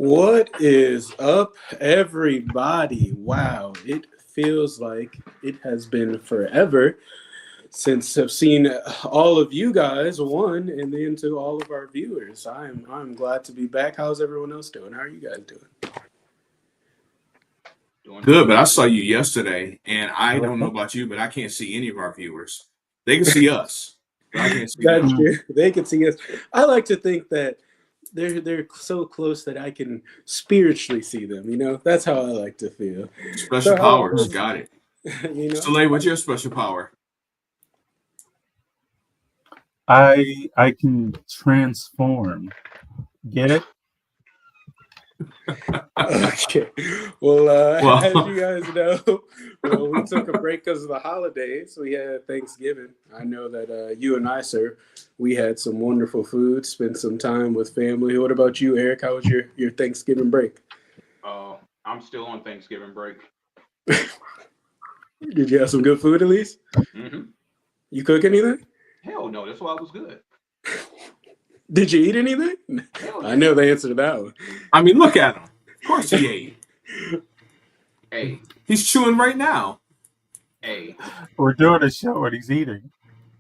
What is up, everybody? Wow, it feels like it has been forever since I've seen all of you guys, one, and then to all of our viewers. I'm glad to be back. How's everyone else doing? How are you guys doing? Doing Good, but I pretty saw good. you yesterday, and I don't know Hello. about you, but I can't see any of our viewers. They can see us, but I can't see That's them. Mm. true. They can see us. I like to think that they're so close that I can spiritually see them. That's how I like to feel. Special So powers, Mm. got it. you know, Soleil, what's your special power? I can transform. Get it? Okay. Well, as Well, you guys know, well, we took a break because of the holidays. We had Thanksgiving. I know that you and I, sir, we had some wonderful food, spent some time with family. What about you, Eric? How was your Thanksgiving break? Uh, I'm still on Thanksgiving break. Did you have some good food at least? hmm You cook anything? Hell no, that's why it was good. Did you eat anything? Hell I yeah. know the answer to that one. I mean, look at him. Of course he ate. Hey, He's chewing right now. hey. We're doing a show and he's eating.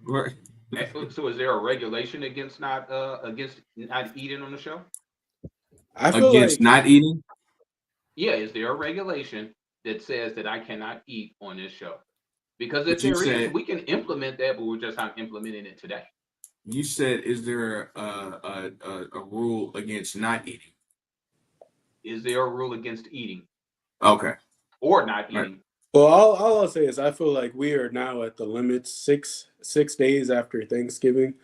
Right. So is there a regulation against not eating on the show? I feel Against like not eating. Yeah, is there a regulation that says that I cannot eat on this show? Because if But you there is, said we can implement that, but we're just not implementing it today. is there a rule against not eating? Is there a rule against eating Okay. or not Right. eating? well, all I'll say is I feel like we are now at the limits. Six days after Thanksgiving,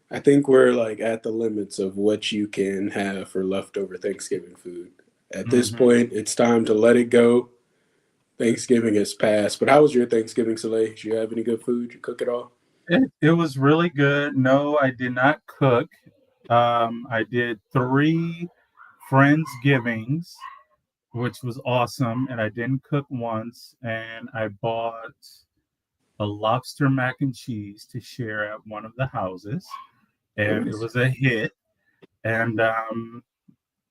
I think we're like at the limits of what you can have for leftover Thanksgiving food. At this Hmm. point, it's time to let it go. Thanksgiving has passed. But how was your Thanksgiving, Soleil? Did you have any good food? Did you cook it all? It was really good. No, I did not cook. I did 3 Friendsgivings, which was awesome, and I didn't cook once. And I bought a lobster mac and cheese to share at one of the houses, and it Nice. was a hit. And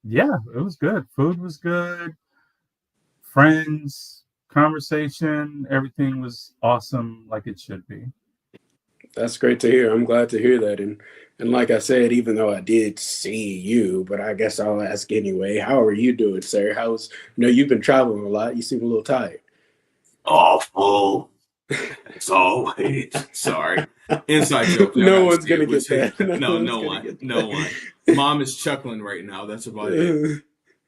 yeah, it was good. Food was good. Friends, conversation, everything was awesome, like it should be. That's great to hear. I'm glad to hear that. And like I said, even though I did see you, but I guess I'll ask anyway. How are you doing, sir? How's you've been traveling a lot. You seem a little tired. Awful. As always. Sorry. Inside joke. Y'all No gotta one's see gonna it. get that. No No, one's no gonna one. get No one. that. Mom is chuckling right now. That's about it.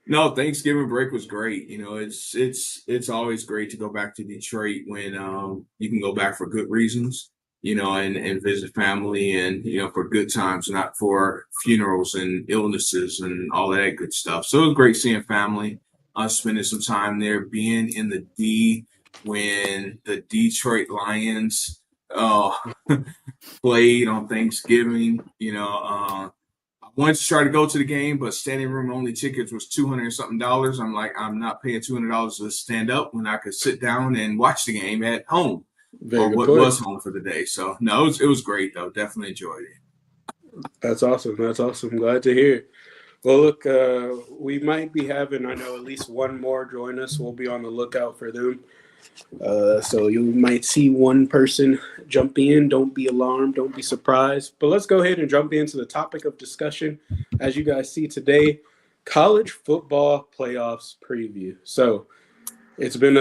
No, Thanksgiving break was great. It's always great to go back to Detroit when you can go back for good reasons, and visit family and for good times, not for funerals and illnesses and all that good stuff. So it was great seeing family, spending some time there, being in the D when the Detroit Lions uh played on Thanksgiving, I wanted to try to go to the game, but standing room only tickets was 200 and something dollars. I'm like, I'm not paying $200 to stand up when I could sit down and watch the game at home Very or good what point. was home for the day. So no, it was great though. Definitely enjoyed it. That's awesome. That's awesome. Glad to hear. Well, look, we might be having, I know, at least one more join us. We'll be on the lookout for them. So you might see one person jump in. Don't be alarmed. Don't be surprised. But let's go ahead and jump into the topic of discussion. As you guys see today, college football playoffs preview. So it's been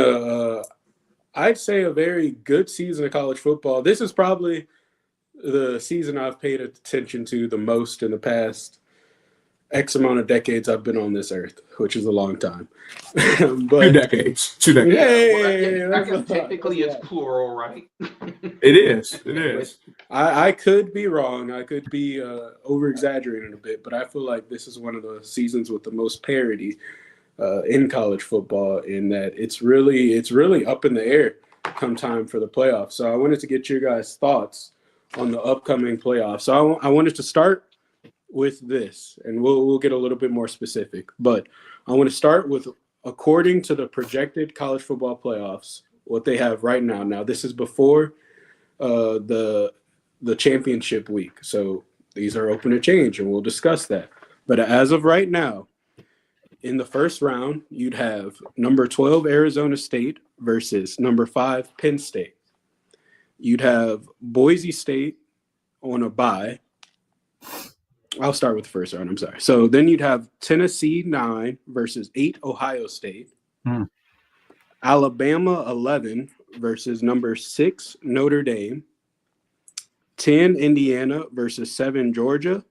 I'd say, a very good season of college football. This is probably the season I've paid attention to the most in the past X amount of decades I've been on this earth, which is a long time. Two But decades. 2 decades. Yeah, well, hey, I that's a guess lot. That's a technically it's lot. plural, right? It is. It But is. I could be wrong. I could be over exaggerating a bit, but I feel like this is one of the seasons with the most parity in college football. In that it's really up in the air come time for the playoffs. So I wanted to get your guys' thoughts on the upcoming playoffs. So I wanted to start with this, and we'll get a little bit more specific. But I want to start with according to the projected college football playoffs, what they have right now. Now this is before the championship week, so these are open to change, and we'll discuss that. But as of right now, in the first round, you'd have number 12 Arizona State versus number 5 Penn State. You'd have Boise State on a bye. I'll start with the first round. I'm sorry. So then you'd have Tennessee 9 versus 8 Ohio State. Alabama 11 versus number 6 Notre Dame. 10 Indiana versus 7 Georgia.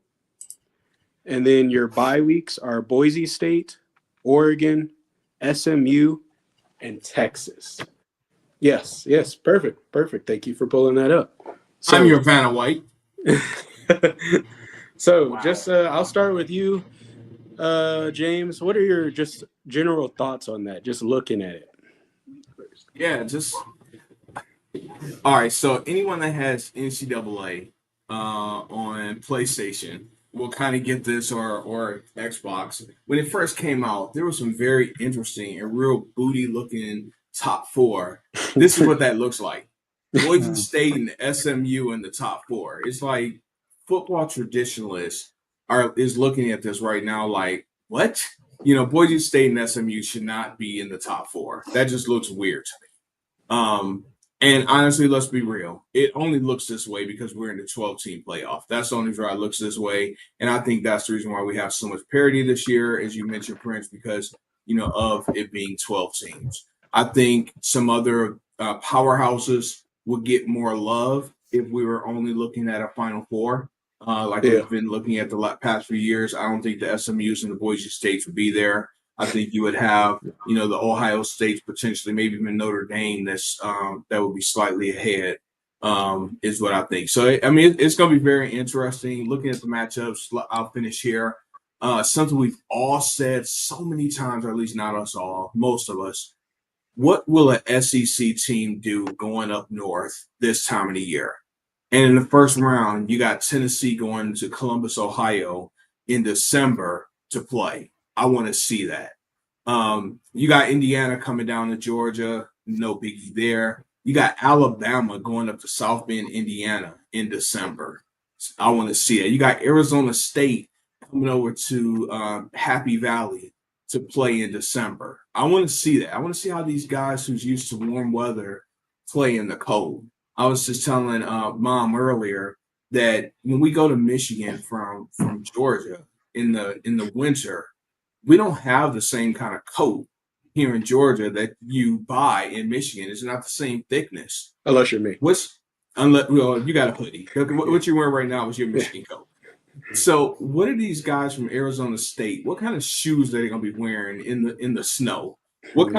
And then your bye weeks are Boise State, Oregon, SMU, and Texas. Yes, perfect. Thank you for pulling that up. So, I'm your Vanna White. So Wow. just I'll start with you, James. What are your just general thoughts on that? Just looking at it. Yeah, all right. So anyone that has NCAA on PlayStation will kind of get this, or Xbox. When it first came out, there was some very interesting and real booty looking top 4. This is what that looks like. Boise State and SMU in the top 4. It's like football traditionalists is looking at this right now like, what? Boise State and SMU should not be in the top 4. That just looks weird to me. And honestly, let's be real. It only looks this way because we're in the 12-team playoff. That's the only reason it looks this way. And I think that's the reason why we have so much parity this year, as you mentioned, Prince, because, of it being 12 teams. I think some other powerhouses would get more love if we were only looking at a Final Four. We've been looking at the past few years. I don't think the SMUs and the Boise States would be there. I think you would have, the Ohio States, potentially, maybe even Notre Dame that would be slightly ahead, is what I think. So, I mean, it's going to be very interesting. Looking at the matchups, I'll finish here. Something we've all said so many times, or at least not us all, most of us. What will an SEC team do going up north this time of the year? And in the first round, you got Tennessee going to Columbus, Ohio in December to play. I want to see that. You got Indiana coming down to Georgia. No biggie there. You got Alabama going up to South Bend, Indiana in December. I want to see that. You got Arizona State coming over to Happy Valley to play in December. I want to see that. I want to see how these guys who's used to warm weather play in the cold. I was just telling Mom earlier that when we go to Michigan from Georgia in the winter, we don't have the same kind of coat here in Georgia that you buy in Michigan. It's not the same thickness. Unless you're me. You got a hoodie. What you're wearing right now is your Michigan coat. So what are these guys from Arizona State? What kind of shoes are they going to be wearing in the snow? What's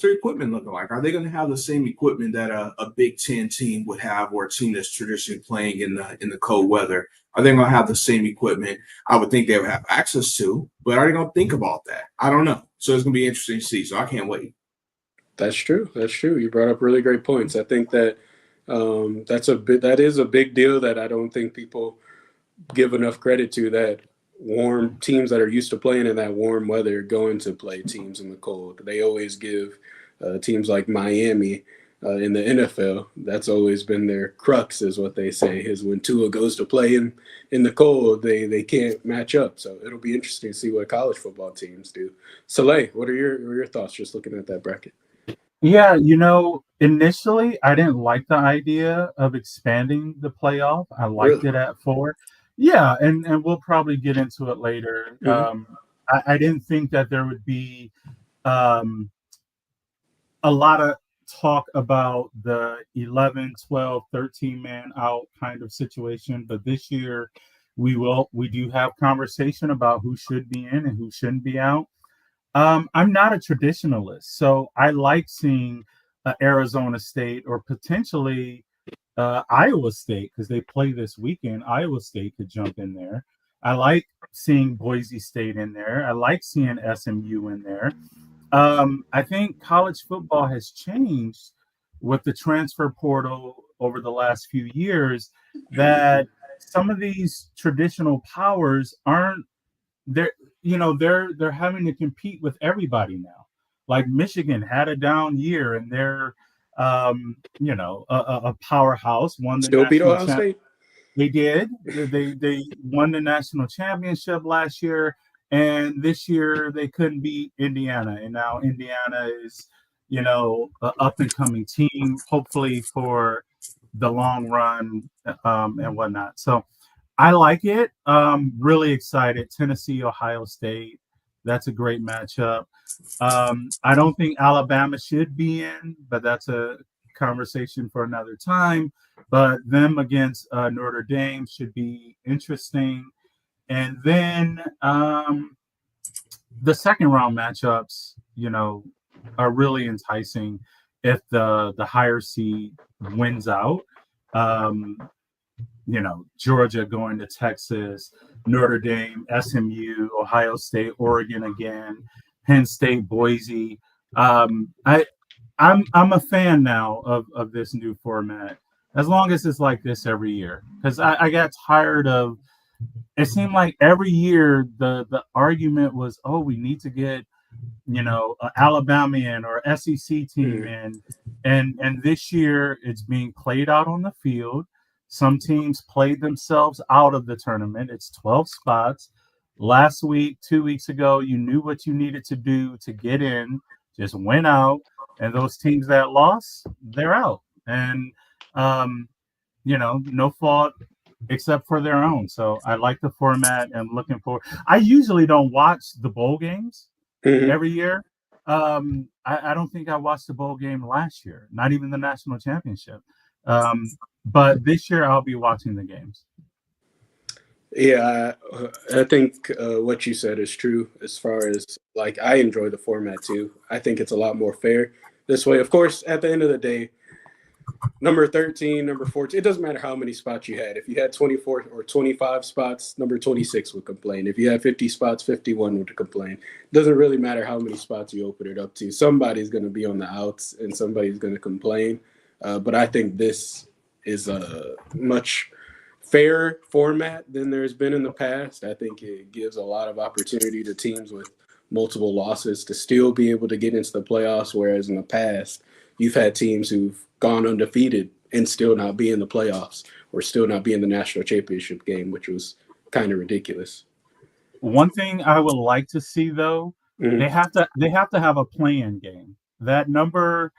their equipment looking like? Are they going to have the same equipment that a Big Ten team would have, or a team that's traditionally playing in the cold weather? Are they going to have the same equipment? I would think they would have access to, but are they going to think about that? I don't know. So it's going to be interesting to see. So I can't wait. That's true. You brought up really great points. I think that that is a big deal that I don't think people give enough credit to, that warm teams that are used to playing in that warm weather going to play teams in the cold. They always give teams like Miami in the NFL, that's always been their crux, is what they say, is when Tua goes to play in the cold, they can't match up. So it'll be interesting to see what college football teams do. Soleil, what are your thoughts just looking at that bracket? Yeah, initially I didn't like the idea of expanding the playoff. I liked it at 4. Yeah, and we'll probably get into it later. Mm-hmm. I didn't think that there would be a lot of talk about the 11, 12, 13 man out kind of situation, but this year we do have conversation about who should be in and who shouldn't be out. I'm not a traditionalist, so I like seeing Arizona State, or potentially Iowa State, because they play this weekend. Iowa State could jump in there. I like seeing Boise State in there. I like seeing SMU in there. I think college football has changed with the transfer portal over the last few years, that some of these traditional powers aren't there. They're having to compete with everybody now. Like Michigan had a down year, and they're a powerhouse. Won the Still beat national Ohio State? They did. They won the national championship last year, And this year they couldn't beat Indiana, and now Indiana is, you know, an up and coming team, hopefully for the long run, and whatnot. So I like it. Really excited. Tennessee, Ohio State. That's a great matchup. I don't think Alabama should be in, but that's a conversation for another time. But them against Notre Dame should be interesting. And then the second round matchups, you know, are really enticing if the higher seed wins out. Um, you know, Georgia going to Texas, Notre Dame, SMU, Ohio State, Oregon again, Penn State, Boise. I'm a fan now of this new format, as long as it's like this every year. Because I got tired of, it seemed like every year the argument was, oh, we need to get, you know, Alabama in or SEC team in, and this year it's being played out on the field. Some teams played themselves out of the tournament. It's 12 spots. Last week, 2 weeks ago, you knew what you needed to do to get in, just went out, and those teams that lost, they're out. And you know, no fault except for their own. So I like the format and looking forward. I usually don't watch the bowl games every year. I don't think I watched the bowl game last year, not even the national championship. But this year I'll be watching the games. Yeah, I think what you said is true as far as like I enjoy the format too. I think it's a lot more fair this way. Of course, at the end of the day, number 13, number 14, it doesn't matter how many spots you had. If you had 24 or 25 spots, number 26 would complain. If you had 50 spots, 51 would complain. It doesn't really matter how many spots you open it up to. Somebody's going to be on the outs and somebody's going to complain. But I think this is a much fair format than there's been in the past. I think it gives a lot of opportunity to teams with multiple losses to still be able to get into the playoffs, whereas in the past, you've had teams who've gone undefeated and still not be in the playoffs or still not be in the national championship game, which was kind of ridiculous. One thing I would like to see though, they have to have a play-in game. That number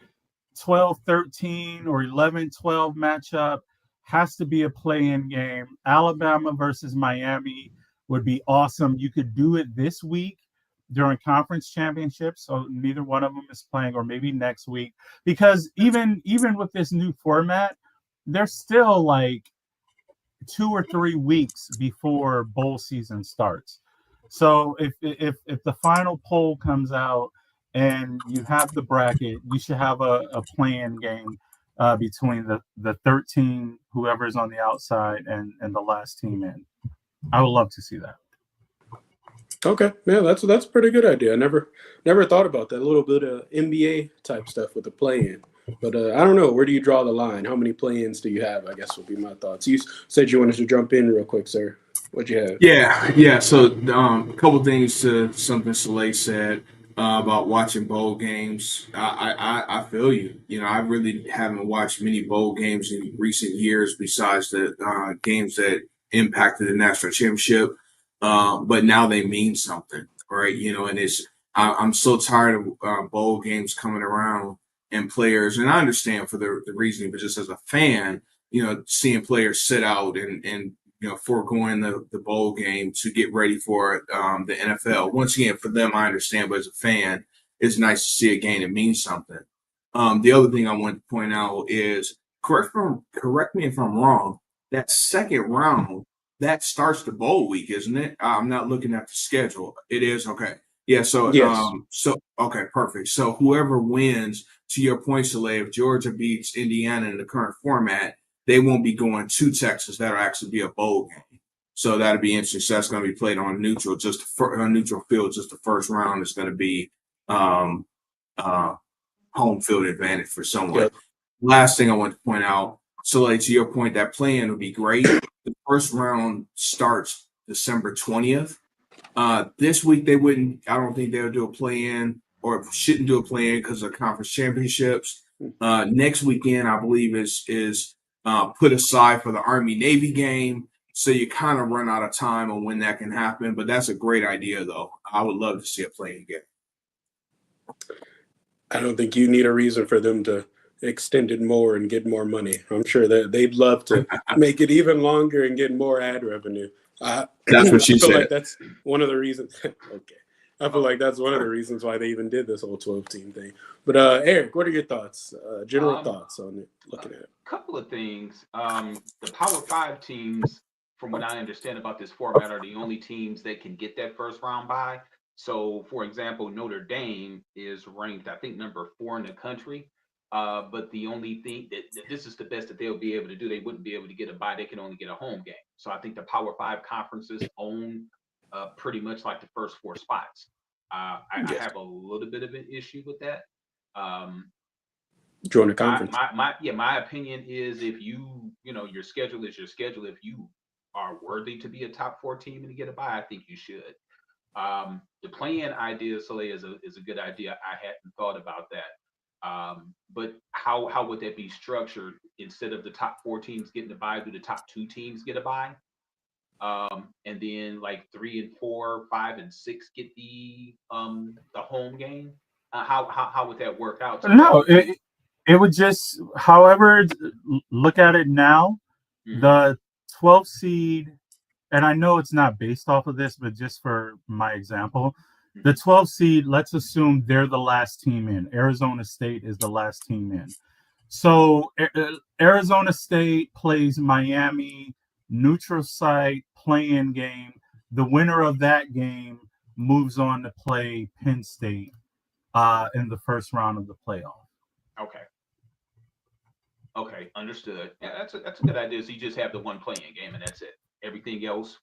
12, 13 or 11, 12 matchup has to be a play-in game. Alabama versus Miami would be awesome. You could do it this week during conference championships, so neither one of them is playing, or maybe next week, because even with this new format, there's still like 2 or 3 weeks before bowl season starts. So if the final poll comes out and you have the bracket, you should have a play-in game between the 13, whoever's on the outside, and the last team in. I would love to see that. Okay, yeah, that's a pretty good idea. I never thought about that. A little bit of NBA type stuff with the play-in. But I don't know. Where do you draw the line? How many play-ins do you have? I guess would be my thoughts. You said you wanted to jump in real quick, sir. What'd you have? Yeah. So a couple things to something Soleil said about watching bowl games. I feel you. You know, I really haven't watched many bowl games in recent years besides the games that impacted the national championship. But now they mean something, right? You know, and I'm so tired of bowl games coming around and players, and I understand for the reasoning, but just as a fan, you know, seeing players sit out and you know, foregoing the bowl game to get ready for the NFL. Once again, for them, I understand, but as a fan, it's nice to see a game that means something. The other thing I want to point out is, correct me if I'm wrong, that second round, that starts the bowl week, isn't it? I'm not looking at the schedule. It is? Okay. Yeah, so Yes. Okay, perfect. So whoever wins, to your point, Soleil, if Georgia beats Indiana in the current format, they won't be going to Texas. That'll actually be a bowl game. So that'll be interesting. So that's going to be played on neutral, just on neutral field. Just the first round is going to be home field advantage for someone. Yep. Last thing I want to point out, Soleil, to your point, that play-in would be great. The first round starts December 20th. This week I don't think they'll do a play-in or shouldn't do a play-in because of conference championships. Next weekend, I believe, is put aside for the Army-Navy game. So you kind of run out of time on when that can happen. But that's a great idea, though. I would love to see it playing again. I don't think you need a reason for them to extend it more and get more money. I'm sure that they'd love to make it even longer and get more ad revenue. That's I what she feel said. like that's one of the reasons. Okay. I feel like that's one of the reasons why they even did this whole 12-team thing. But Eric, what are your thoughts? General thoughts on it, looking at it? Couple of things. The Power Five teams, from what I understand about this format, are the only teams that can get that first round bye. So, for example, Notre Dame is ranked, I think, number 4 in the country. But the only thing that this is the best that they'll be able to do, they wouldn't be able to get a bye. They can only get a home game. So I think the Power Five conferences own pretty much like the first 4 spots. I have a little bit of an issue with that. Join a conference. My opinion is if your schedule is your schedule. If you are worthy to be a top 4 team and to get a bye, I think you should. The play-in idea, Soleil, is a good idea. I hadn't thought about that. But how would that be structured? Instead of the top 4 teams getting a bye, do the top 2 teams get a bye? And then like 3 and 4, 5 and 6 get the home game. How would that work out? No, it would just, however, look at it now, the 12 seed, and I know it's not based off of this, but just for my example, the 12 seed, let's assume they're the last team in. Arizona State is the last team in. So Arizona State plays Miami, neutral site, play-in game. The winner of that game moves on to play Penn State in the first round of the playoff. Okay, understood. Yeah, that's a good idea. So you just have the one playing game and that's it. Everything else,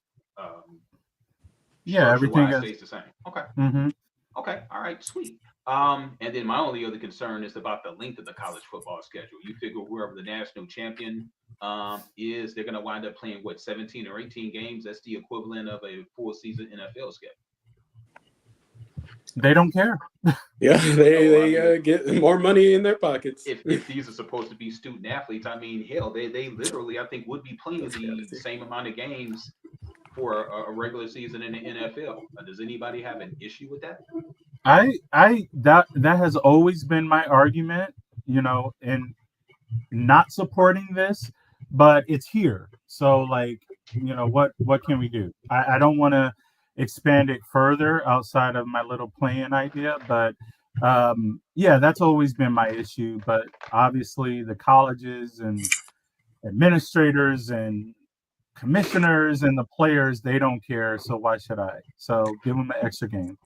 everything else stays the same. Okay. Mm-hmm. Okay. All right. Sweet. And then my only other concern is about the length of the college football schedule. You figure whoever the national champion is, they're going to wind up playing 17 or 18 games. That's the equivalent of a full season NFL schedule. They don't care. Yeah, they get more money in their pockets. If these are supposed to be student athletes, I mean, hell, they literally, I think, would be playing the same amount of games for a regular season in the NFL. Does anybody have an issue with that? That has always been my argument, in not supporting this, but it's here. So what can we do? I don't want to expand it further outside of my little plan idea, but that's always been my issue. But obviously the colleges and administrators and commissioners and the players, they don't care, so why should I? So give them an extra game.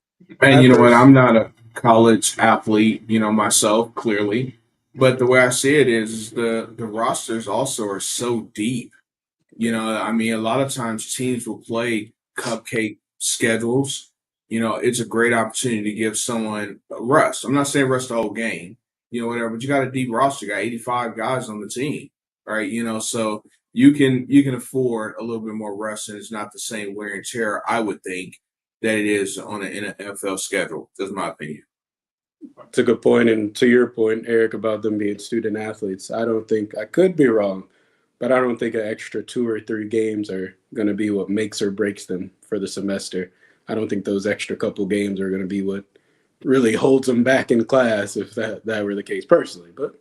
And you know what? I'm not a college athlete, myself, clearly. But the way I see it is the rosters also are so deep. I mean, a lot of times teams will play cupcake schedules. It's a great opportunity to give someone a rest. I'm not saying rest the whole game, whatever, but you got a deep roster. You got 85 guys on the team, right? So you can afford a little bit more rest, and it's not the same wear and tear, I would think, that it is on an NFL schedule. That's my opinion. It's a good point. And to your point, Eric, about them being student athletes, I could be wrong, but I don't think an extra 2 or 3 games are going to be what makes or breaks them for the semester. I don't think those extra couple games are going to be what really holds them back in class, if that were the case personally, but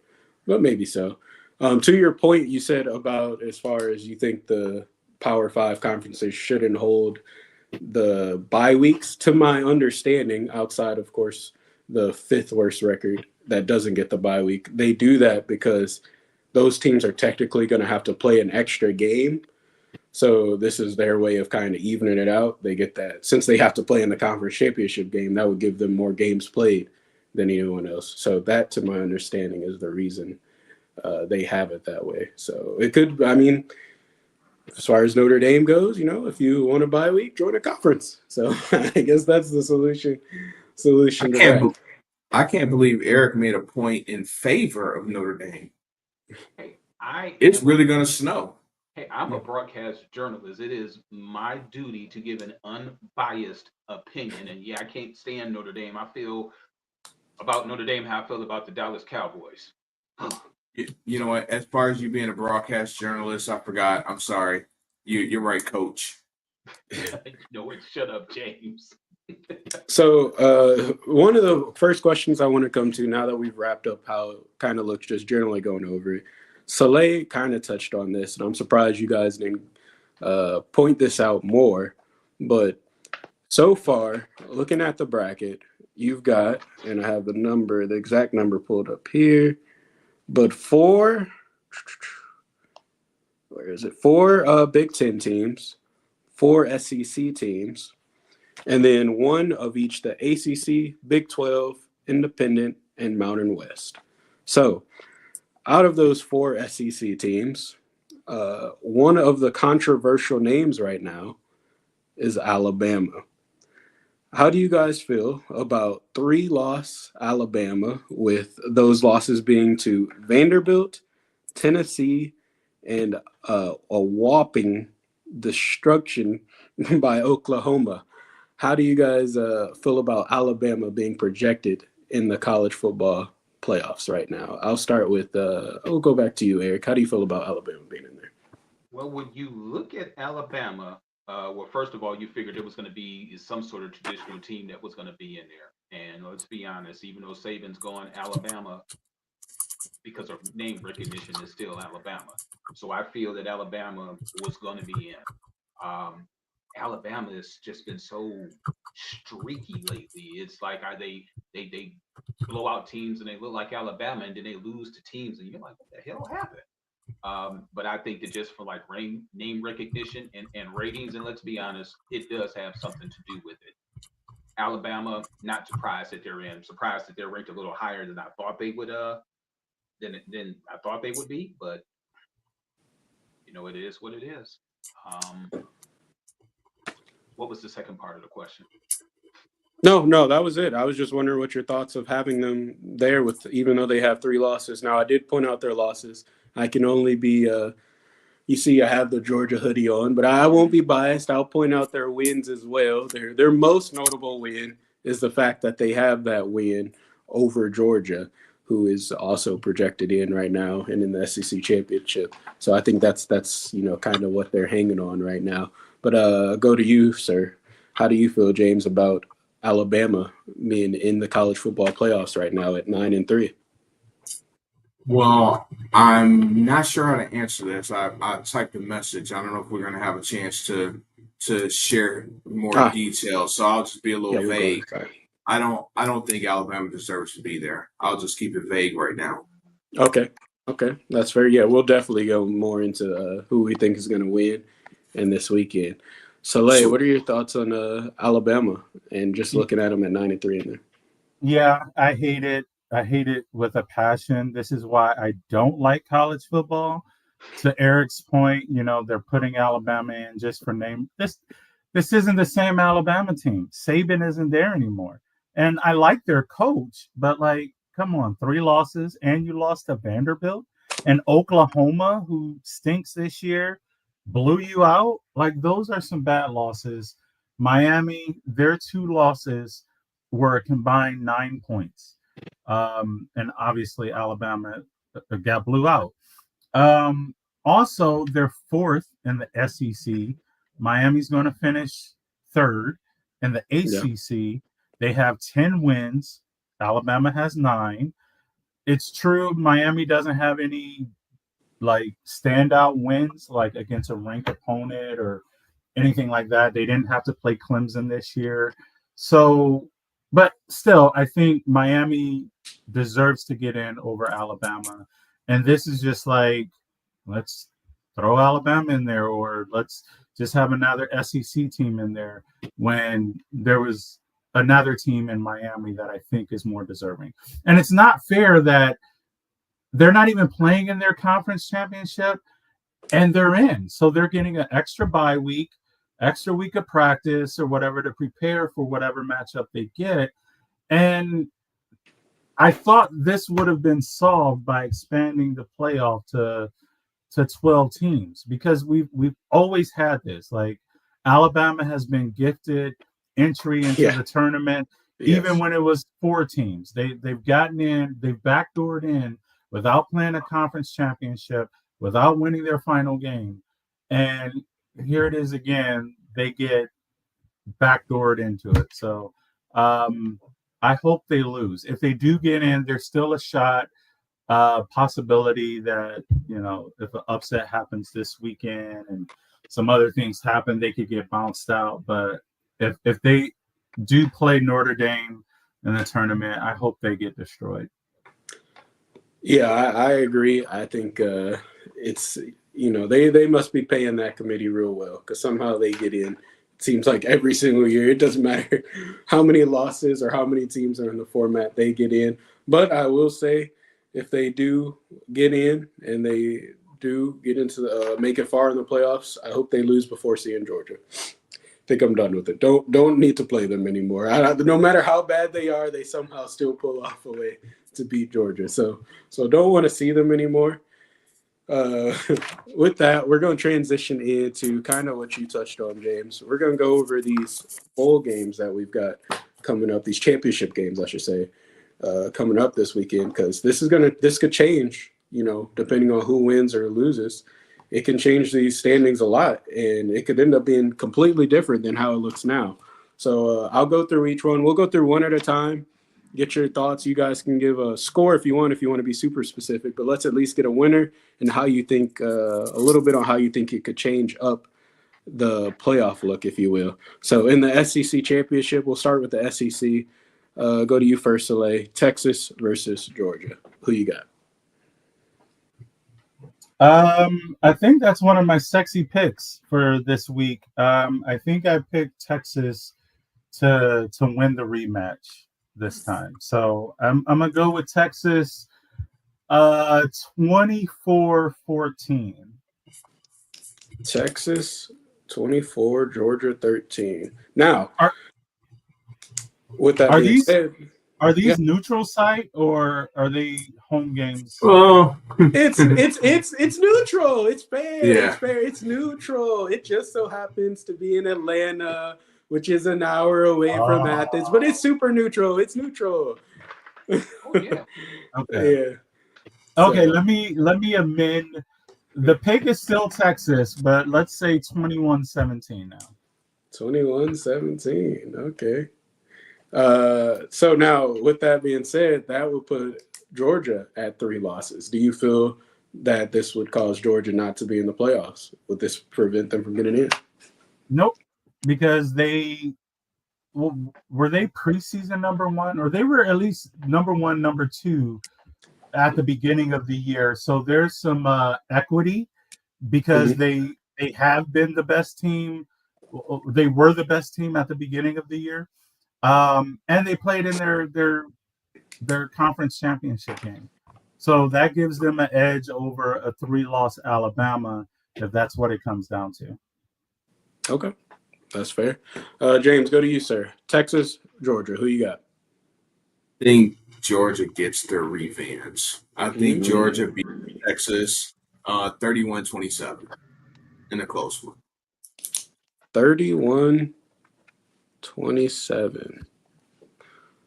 maybe so. To your point, you said about as far as you think the Power 5 conferences shouldn't hold the bye weeks. To my understanding, outside, of course, the 5th worst record that doesn't get the bye week, they do that because those teams are technically going to have to play an extra game. So this is their way of kind of evening it out. They get that. Since they have to play in the conference championship game, that would give them more games played than anyone else. So that, to my understanding, is the reason they have it that way. So it could, I mean, as far as Notre Dame goes, if you want a bye week, join a conference. So I guess that's the solution to that. I can't believe Eric made a point in favor of Notre Dame. Hey, it's really going to snow. Hey, I'm a broadcast journalist. It is my duty to give an unbiased opinion. And I can't stand Notre Dame. I feel about Notre Dame how I feel about the Dallas Cowboys. You know what? As far as you being a broadcast journalist, I forgot. I'm sorry. You're right, Coach. You know what? Shut up, James. So one of the first questions I want to come to now that we've wrapped up how it kind of looks, just generally going over it. Soleil kind of touched on this, and I'm surprised you guys didn't point this out more. But so far, looking at the bracket, you've got, and I have the exact number pulled up here, but where is it? Four Big Ten teams, four SEC teams, and then one of each the ACC, Big 12, Independent, and Mountain West. So out of those four SEC teams, one of the controversial names right now is Alabama. How do you guys feel about 3-loss Alabama, with those losses being to Vanderbilt, Tennessee, and a whopping destruction by Oklahoma? How do you guys feel about Alabama being projected in the college football playoffs right now? I'll start with, I'll go back to you, Eric. How do you feel about Alabama being in there? Well, when you look at Alabama, well, first of all, you figured there was going to be some sort of traditional team that was going to be in there. And let's be honest, even though Saban's gone, Alabama, because of name recognition, is still Alabama. So I feel that Alabama was going to be in. Alabama has just been so streaky lately. It's like they blow out teams and they look like Alabama, and then they lose to teams, and you're like, what the hell happened? But I think that just for like name recognition and ratings, and let's be honest, it does have something to do with it. Alabama, not surprised that they're in. Surprised that they're ranked a little higher than I thought they would. Than I thought they would be. But you know, it is what it is. What was the second part of the question? No, that was it. I was just wondering what your thoughts of having them there, with even though they have 3 losses. Now, I did point out their losses. I can only be, you see, I have the Georgia hoodie on, but I won't be biased. I'll point out their wins as well. Their most notable win is the fact that they have that win over Georgia, who is also projected in right now and in the SEC championship. So I think that's kind of what they're hanging on right now. But go to you, sir. How do you feel, James, about Alabama being in the college football playoffs right now at 9-3? Well, I'm not sure how to answer this. I typed a message. I don't know if we're going to have a chance to share more details, so I'll just be a little vague. I don't think Alabama deserves to be there. I'll just keep it vague right now. Okay, that's fair. Yeah, we'll definitely go more into who we think is going to win in this weekend. Soleil, what are your thoughts on Alabama and just looking at them at 9-3 in there? Yeah, I hate it. I hate it with a passion. This is why I don't like college football. To Eric's point, they're putting Alabama in just for name. This isn't the same Alabama team. Saban isn't there anymore. And I like their coach, but come on, 3 losses, and you lost to Vanderbilt, and Oklahoma, who stinks this year, blew you out. Those are some bad losses. Miami, their 2 losses were a combined 9 points. And obviously Alabama got blew out. Also, they're 4th in the SEC. Miami's going to finish 3rd in the ACC. Yeah. They have 10 wins. Alabama has 9. It's true Miami doesn't have any standout wins against a ranked opponent or anything like that. They didn't have to play Clemson this year. So, but still, I think Miami deserves to get in over Alabama. And this is just let's throw Alabama in there, or let's just have another SEC team in there, when there was another team in Miami that I think is more deserving. And it's not fair that they're not even playing in their conference championship and they're in. So they're getting an extra bye week, extra week of practice or whatever to prepare for whatever matchup they get. And I thought this would have been solved by expanding the playoff to 12 teams, because we've always had this. Alabama has been gifted entry into the tournament, even when it was 4 teams. They've gotten in, they've backdoored in without playing a conference championship, without winning their final game. And here it is again. They get backdoored into it. So I hope they lose. If they do get in, there's still a shot, possibility that, if an upset happens this weekend and some other things happen, they could get bounced out. But if they do play Notre Dame in the tournament, I hope they get destroyed. Yeah, I agree. I think it's they must be paying that committee real well because somehow they get in. It seems like every single year. It doesn't matter how many losses or how many teams are in the format, they get in. But I will say, if they do get in and they do get into the make it far in the playoffs, I hope they lose before seeing Georgia. I think I'm done with it. Don't need to play them anymore. No matter how bad they are, they somehow still pull off a way to beat Georgia. So don't want to see them anymore. With that, we're going to transition into kind of what you touched on, James. We're going to go over these bowl games that we've got coming up, these championship games, I should say, coming up this weekend, because this could change, depending on who wins or loses. It can change these standings a lot, and it could end up being completely different than how it looks now. So I'll go through each one. We'll go through one at a time. Get your thoughts. You guys can give a score if you want to be super specific, but let's at least get a winner and how you think, a little bit on how you think it could change up the playoff look, if you will. So in the SEC championship, we'll start with the SEC. Go to you first, Soleil. Texas versus Georgia. Who you got? I think that's one of my sexy picks for this week. I think I picked Texas to win the rematch this time. So I'm gonna go with Texas 24-14. Texas 24, Georgia 13. Now, with that Are being these said, yeah, neutral site or are they home games? Oh, it's neutral. It's fair. Yeah. It's fair. It's neutral. It just so happens to be in Atlanta, which is an hour away from Athens, but it's super neutral. It's neutral. Oh yeah. Okay. Yeah. Okay, So, let me amend. The pick is still Texas, but let's say 21-17 now. 21-17. Okay. So now, with that being said, that would put Georgia at 3 losses. Do you feel that this would cause Georgia not to be in the playoffs? Would this prevent them from getting in? Nope, because were they preseason number one, or they were at least number one, number two at the beginning of the year. So there's some equity because they have been the best team. They were the best team at the beginning of the year, and they played in their conference championship game. So that gives them an edge over a 3-loss Alabama, if that's what it comes down to. Okay, that's fair. James, go to you, sir. Texas, Georgia. Who you got? I think Georgia gets their revenge. I think Georgia beat Texas 31-27 in a close one. 31-27.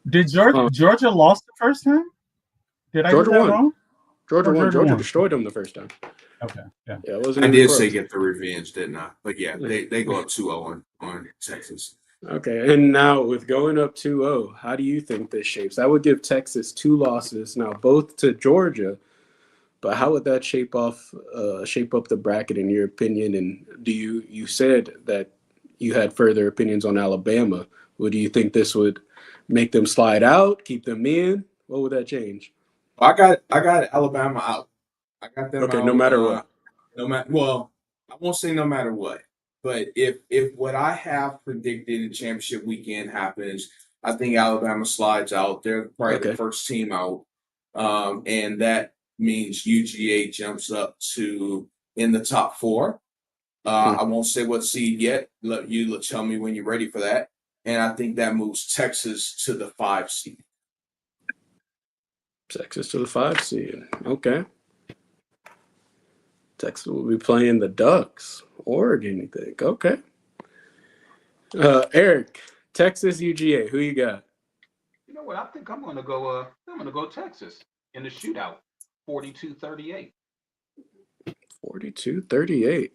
Did Georgia lost the first time? Did I Georgia get that won. wrong? Georgia won. Georgia won. destroyed them the first time. Okay, yeah. Yeah, it wasn't I even did close. say get the revenge, didn't I? But yeah, they go up 2-0 on Texas. Okay, and now with going up 2-0, how do you think this shapes? That would give Texas 2 losses now, both to Georgia. But how would that shape up the bracket in your opinion? And do you said that you had further opinions on Alabama? Would you think this would make them slide out, keep them in? What would that change? I got Alabama out. I got them Okay, out. no matter what. Well, I won't say no matter what. But if what I have predicted in championship weekend happens, I think Alabama slides out. They're probably the first team out, and that means UGA jumps up to in the top 4. I won't say what seed yet. Let you tell me when you're ready for that. And I think that moves Texas to the 5 seed. Texas to the 5 seed. Okay. Texas will be playing the Ducks. Oregon, you think? Okay. Eric, Texas UGA. Who you got? You know what? I think I'm gonna go. I'm gonna go Texas in the shootout, 42-38. 42-38.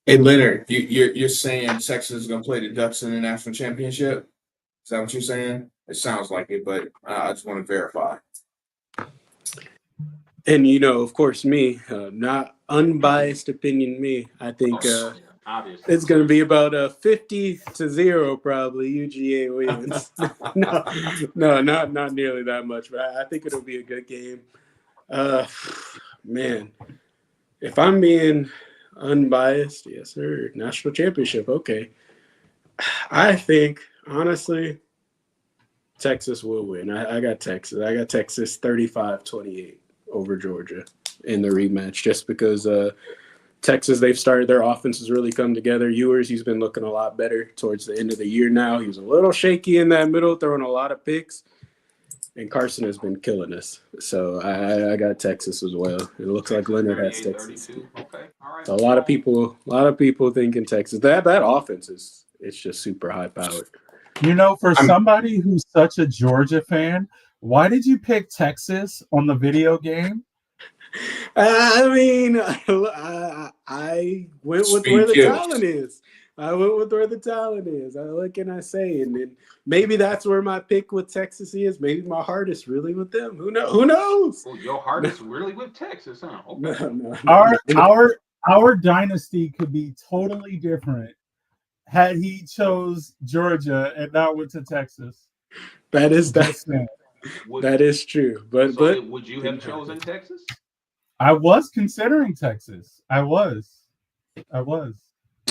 Hey Leonard, you're saying Texas is gonna play the Ducks in the national championship? Is that what you're saying? It sounds like it, but I just want to verify. And of course, me, not unbiased opinion, me. I think Yeah, obviously. it's going to be about 50-0 probably. UGA wins. no, not nearly that much, but I think it'll be a good game. Man, if I'm being unbiased, yes, sir. National championship, okay. I think honestly, Texas will win. I got Texas. I got Texas 35-28 over Georgia in the rematch, just because Texas, they've started their offense has really come together. Ewers, he's been looking a lot better towards the end of the year now. He was a little shaky in that middle, throwing a lot of picks. And Carson has been killing us. So I got Texas as well. It looks like Leonard has Texas. 32. Okay. All right. So a lot of people thinking Texas. That offense it's just super high powered. For somebody who's such a Georgia fan, why did you pick Texas on the video game? I mean, I went with where the talent is. I went with where the talent is. What can I say? And then maybe that's where my pick with Texas is. Maybe my heart is really with them. Who knows? Oh, your heart is really with Texas, huh? Okay. No. Our dynasty could be totally different had he chose Georgia and not went to Texas. That is true. But would you have chosen Texas? I was considering Texas. I was.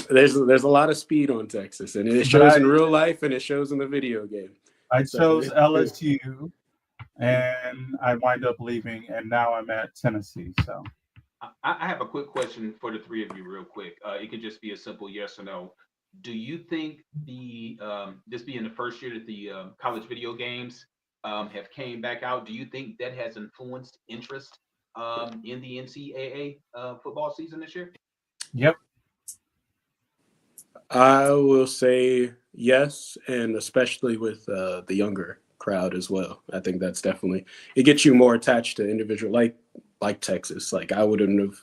There's a lot of speed on Texas, and it shows in real life, and it shows in the video game. I chose LSU, and I wind up leaving, and now I'm at Tennessee. So I have a quick question for the three of you, real quick. It could just be a simple yes or no. Do you think this being the first year that the college video games have came back out, do you think that has influenced interest in the NCAA football season this year? Yep. I will say yes, and especially with the younger crowd as well. I think that's definitely it gets you more attached to individual like Texas. Like I didn't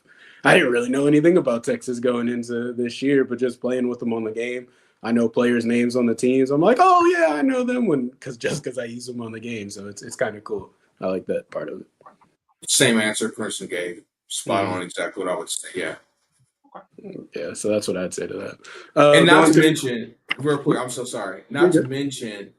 really know anything about Texas going into this year, but just playing with them on the game, I know players' names on the teams. I'm like, oh yeah, I know them because I use them on the game. So it's kind of cool. I like that part of it. Same answer Princeton gave. Spot on, exactly what I would say. Yeah. Yeah, so that's what I'd say to that. And not to mention, real quick, I'm so sorry. Not to mention,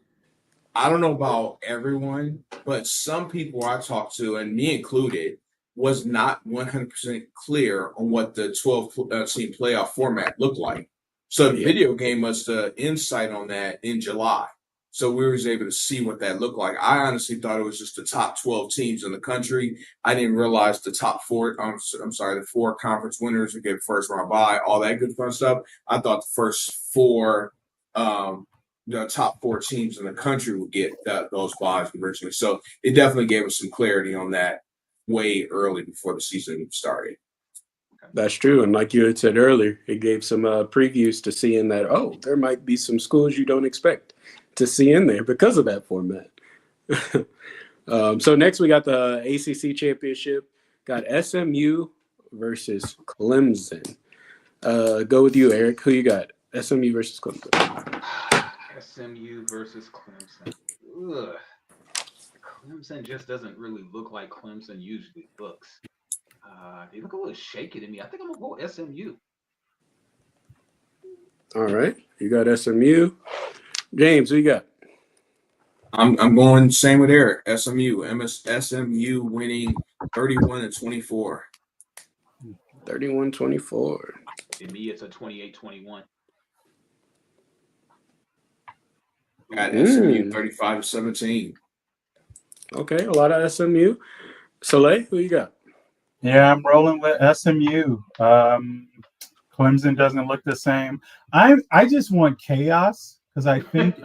I don't know about everyone, but some people I talked to, and me included, was not 100% clear on what the 12-team playoff format looked like. So the video game must insight on that in July. So we were able to see what that looked like. I honestly thought it was just the top 12 teams in the country. I didn't realize the top four, the four conference winners would get first round bye, all that good fun stuff. I thought the first four, the top four teams in the country would get those buys originally. So it definitely gave us some clarity on that way early before the season started. That's true. And like you had said earlier, it gave some previews to seeing that, there might be some schools you don't expect to see in there because of that format. So next we got the ACC championship. Got SMU versus Clemson. Go with you, Eric. Who you got? SMU versus Clemson. SMU versus Clemson. Ugh. Clemson just doesn't really look like Clemson usually looks. They look a little shaky to me. I think I'm going to go SMU. All right. You got SMU. James, who you got? I'm going same with Eric. SMU winning 31-24. 31-24. To me, it's a 28-21. Got SMU 35-17. Okay, a lot of SMU. Soleil, who you got? Yeah, I'm rolling with SMU. Clemson doesn't look the same. I just want chaos because I think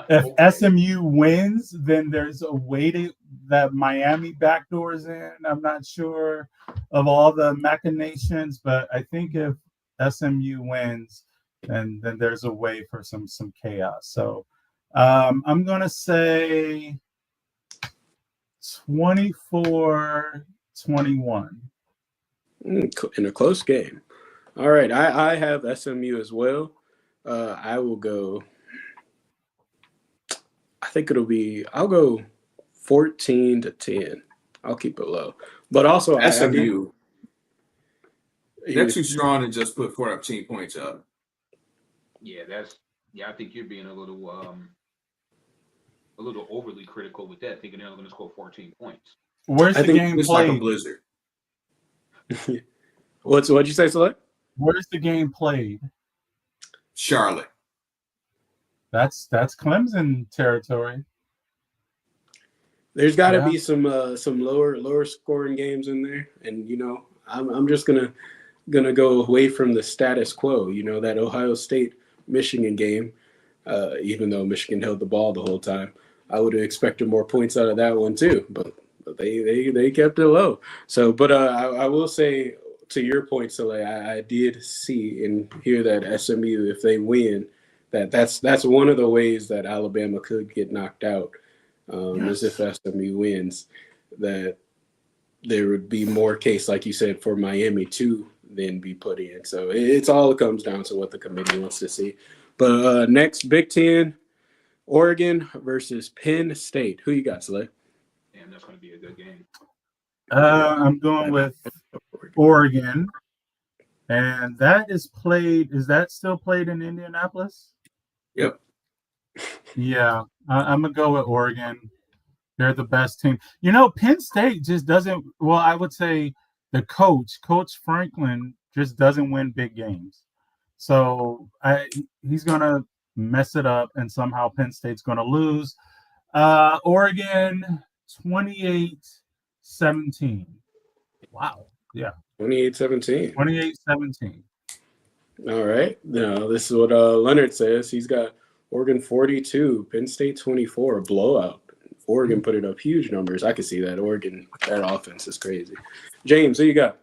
if SMU wins, then there's a way that Miami backdoors in. I'm not sure of all the machinations, but I think if SMU wins, then there's a way for some chaos. So I'm gonna say 24-21. In a close game. All right, I have SMU as well. I will go. I think I'll go 14-10. I'll keep it low. But also, I did. SMU, they're You, too strong to just put 14 points up. Yeah, I think you're being a little overly critical with that, thinking they're only going to score 14 points. Where's I the think game It's like a played? blizzard. what'd you say, Select? Where's the game played? Charlotte. That's Clemson territory. There's got to Yeah. be some lower scoring games in there, and I'm just gonna go away from the status quo. That Ohio State Michigan game, even though Michigan held the ball the whole time, I would have expected more points out of that one too. But they kept it low. So, but I will say to your point, Soleil, I did see and hear that SMU, if they win, that's one of the ways that Alabama could get knocked out. Is if SMU wins, that there would be more case, like you said, for Miami to then be put in. So it's all it comes down to what the committee wants to see. But next, Big Ten, Oregon versus Penn State. Who you got, Slay? Damn, that's going to be a good game. I'm going with Oregon, and that is played. Is that still played in Indianapolis? Yep. Yeah, I'm gonna go with Oregon. They're the best team. Penn State just doesn't. Well, I would say the Coach Franklin, just doesn't win big games. So he's gonna mess it up, and somehow Penn State's gonna lose. Oregon 28-17. Wow. Yeah. 28-17. 28-17. All right. Now, this is what Leonard says. He's got Oregon 42, Penn State 24, a blowout. Oregon putting up huge numbers. I can see that. Oregon, that offense is crazy. James, who you got?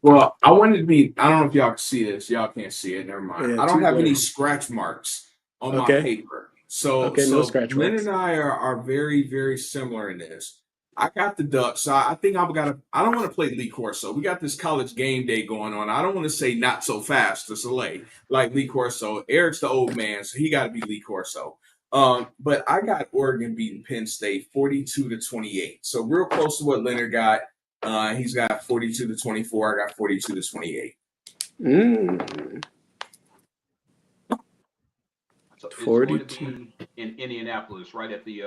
Well, I wanted to be. I don't know if y'all can see this. Y'all can't see it. Never mind. Yeah, I don't have any players. scratch marks on Okay. my paper. So no scratch Lynn marks. and I are very, very similar in this. I got the Ducks. So I think I don't want to play Lee Corso. We got this college game day going on. I don't want to say not so fast to Soleil like Lee Corso. Eric's the old man, so he got to be Lee Corso. But I got Oregon beating Penn State 42-28. So real close to what Leonard got. He's got 42-24. I got 42-28. So it's going to be in Indianapolis, right at the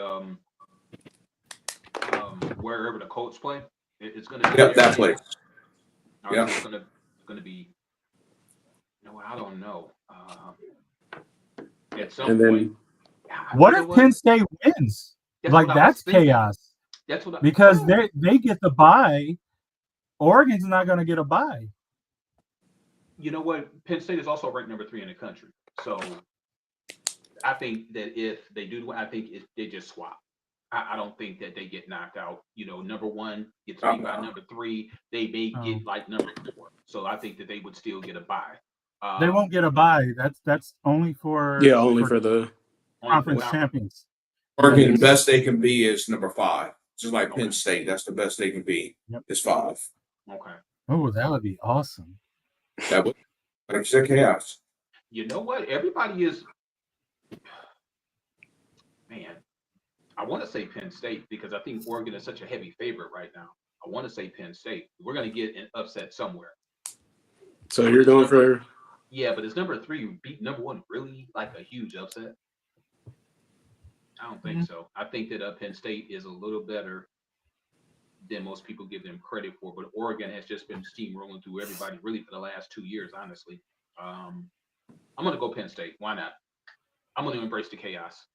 wherever the Colts play. It's going to be that place. All right, so it's going to be. I don't know. At some point. What if Penn State wins? That's chaos. That's what because they get the bye. Oregon's not going to get a bye. You know what? Penn State is also ranked number 3 in the country. So I think that if they do, I think they just swap. I don't think that they get knocked out. Number 1 gets beat by number 3. They may get like number 4. So I think that they would still get a bye. They won't get a bye. That's only for for the conference champions. Oregon, the best they can be is number 5. Just like Penn State, that's the best they can be. Yep. Is 5. Okay. Oh, that would be awesome. That would, like you said, chaos. You know what? Everybody is. Man, I want to say Penn State because I think Oregon is such a heavy favorite right now. I want to say Penn State. We're going to get an upset somewhere. So you're going for. Yeah, but is number 3 beat number 1 really like a huge upset? I don't think so. I think that Penn State is a little better than most people give them credit for. But Oregon has just been steamrolling through everybody really for the last 2 years, honestly. I'm going to go Penn State. Why not? I'm going to embrace the chaos.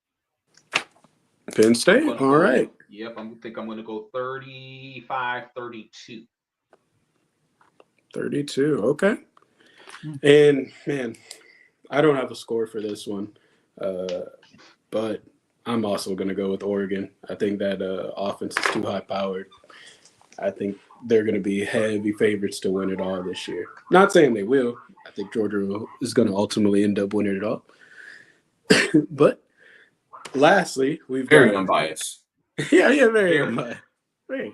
Penn State. All right. Yep, I think I'm going to go 35-32. 32. Okay. And man, I don't have a score for this one, but I'm also going to go with Oregon. I think that offense is too high powered. I think they're going to be heavy favorites to win it all this year. Not saying they will. I think Georgia is going to ultimately end up winning it all. But lastly, we've very got unbiased. Yeah, very unbiased. fair.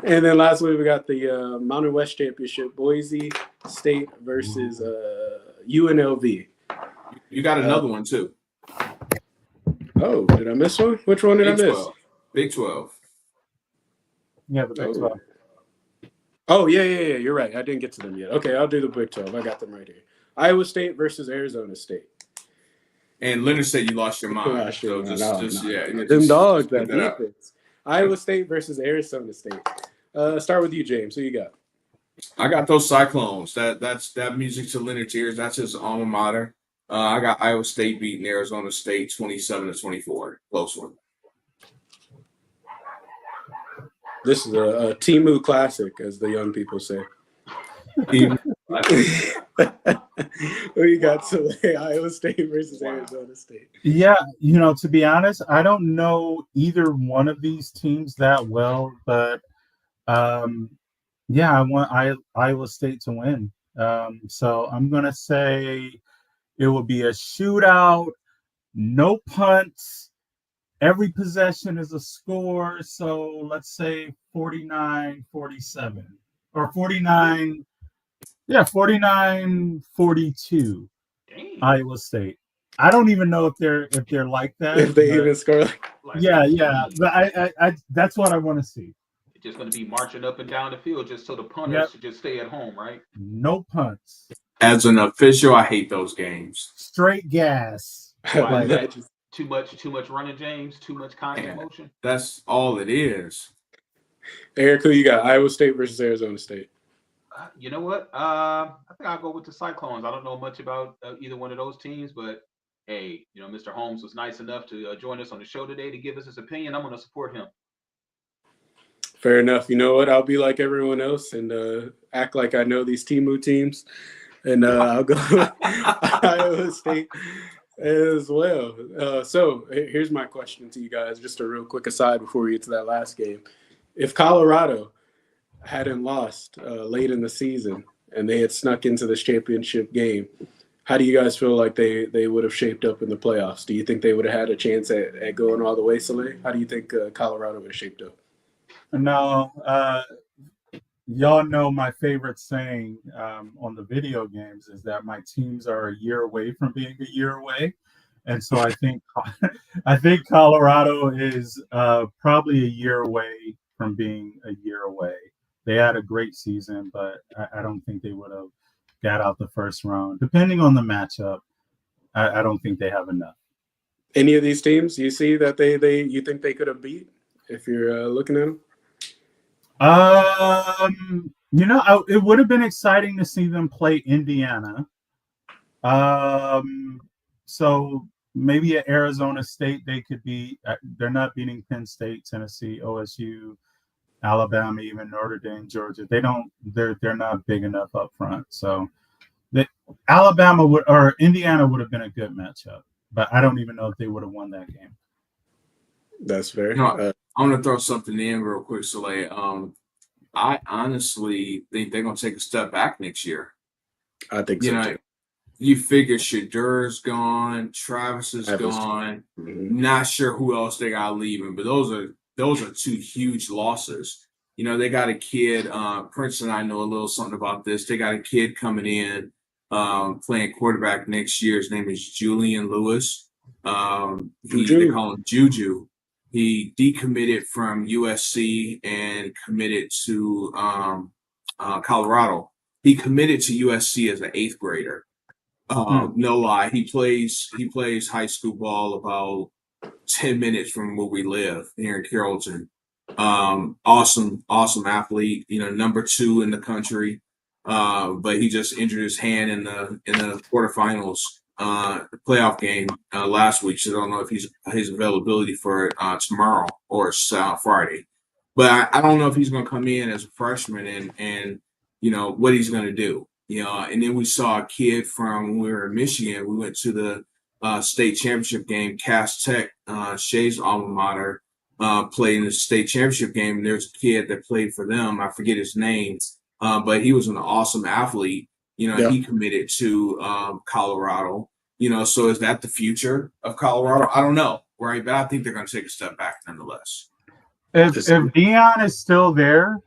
And then lastly, we got the Mountain West Championship, Boise State versus UNLV. You got another one too. Oh, did I miss one? Which one did I Big miss? 12. Big 12. Yeah, the Big 12. Oh, yeah. You're right. I didn't get to them yet. Okay, I'll do the Big 12. I got them right here. Iowa State versus Arizona State. And Leonard said you lost your mind. So Them dogs, get that defense. Iowa State versus Arizona State. Start with you, James. Who you got? I got those Cyclones. That music to Leonard's ears. That's his alma mater. I got Iowa State beating Arizona State 27-24. Close one. This is a Timu classic, as the young people say. Who you got to Iowa State versus Arizona State? Yeah, to be honest, I don't know either one of these teams that well, but yeah, I want Iowa State to win. So I'm gonna say it will be a shootout, no punts. Every possession is a score. So let's say 49-47 or 49. Yeah, 49-42. Iowa State. I don't even know if they're like that. If they even score yeah. But I that's what I want to see. It's just going to be marching up and down the field just so the punters should just stay at home, right? No punts. As an official, I hate those games. Straight gas. Too much running, James. Too much constant motion. That's all it is. Eric, who you got? Iowa State versus Arizona State. You know what? I think I'll go with the Cyclones. I don't know much about either one of those teams, but hey, Mr. Holmes was nice enough to join us on the show today to give us his opinion. I'm going to support him. Fair enough. You know what? I'll be like everyone else and act like I know these Timu teams, and I'll go with Iowa State as well. So here's my question to you guys, just a real quick aside before we get to that last game. If Colorado hadn't lost late in the season and they had snuck into this championship game, how do you guys feel like they would have shaped up in the playoffs? Do you think they would have had a chance at going all the way, Soleil? How do you think Colorado would have shaped up? No, y'all know my favorite saying on the video games is that my teams are a year away from being a year away. And so I think Colorado is probably a year away from being a year away. They had a great season, but I don't think they would have got out the first round. Depending on the matchup, I don't think they have enough. Any of these teams you see that you think they could have beat if you're looking at them? It would have been exciting to see them play Indiana. So maybe at Arizona State they could be. They're not beating Penn State, Tennessee, OSU, Alabama, even Notre Dame, Georgia. They're not big enough up front. So Alabama or Indiana would have been a good matchup, but I don't even know if they would have won that game. That's fair. I'm going to throw something in real quick, Soleil. I honestly think they're going to take a step back next year. I think so, too. You figure Shadur's gone, Travis is gone. Mm-hmm. Not sure who else they got leaving, but those are two huge losses. They got a kid, Prince and I know a little something about this. They got a kid coming in playing quarterback next year. His name is Julian Lewis. They call him Juju. He decommitted from USC and committed to Colorado. He committed to USC as an 8th grader. No lie. He plays high school ball about 10 minutes from where we live here in Carrollton. Awesome athlete, number 2 in the country. But he just injured his hand in the quarterfinals playoff game last week. So I don't know if his availability for tomorrow or Friday. But I don't know if he's going to come in as a freshman and what he's going to do. And then we saw a kid from when we were in Michigan. We went to the state championship game. Cass Tech, Shay's alma mater, played in the state championship game. And there's a kid that played for them. I forget his name, but he was an awesome athlete. He committed to Colorado. So is that the future of Colorado? I don't know, right? But I think they're going to take a step back nonetheless. If Dion is still there,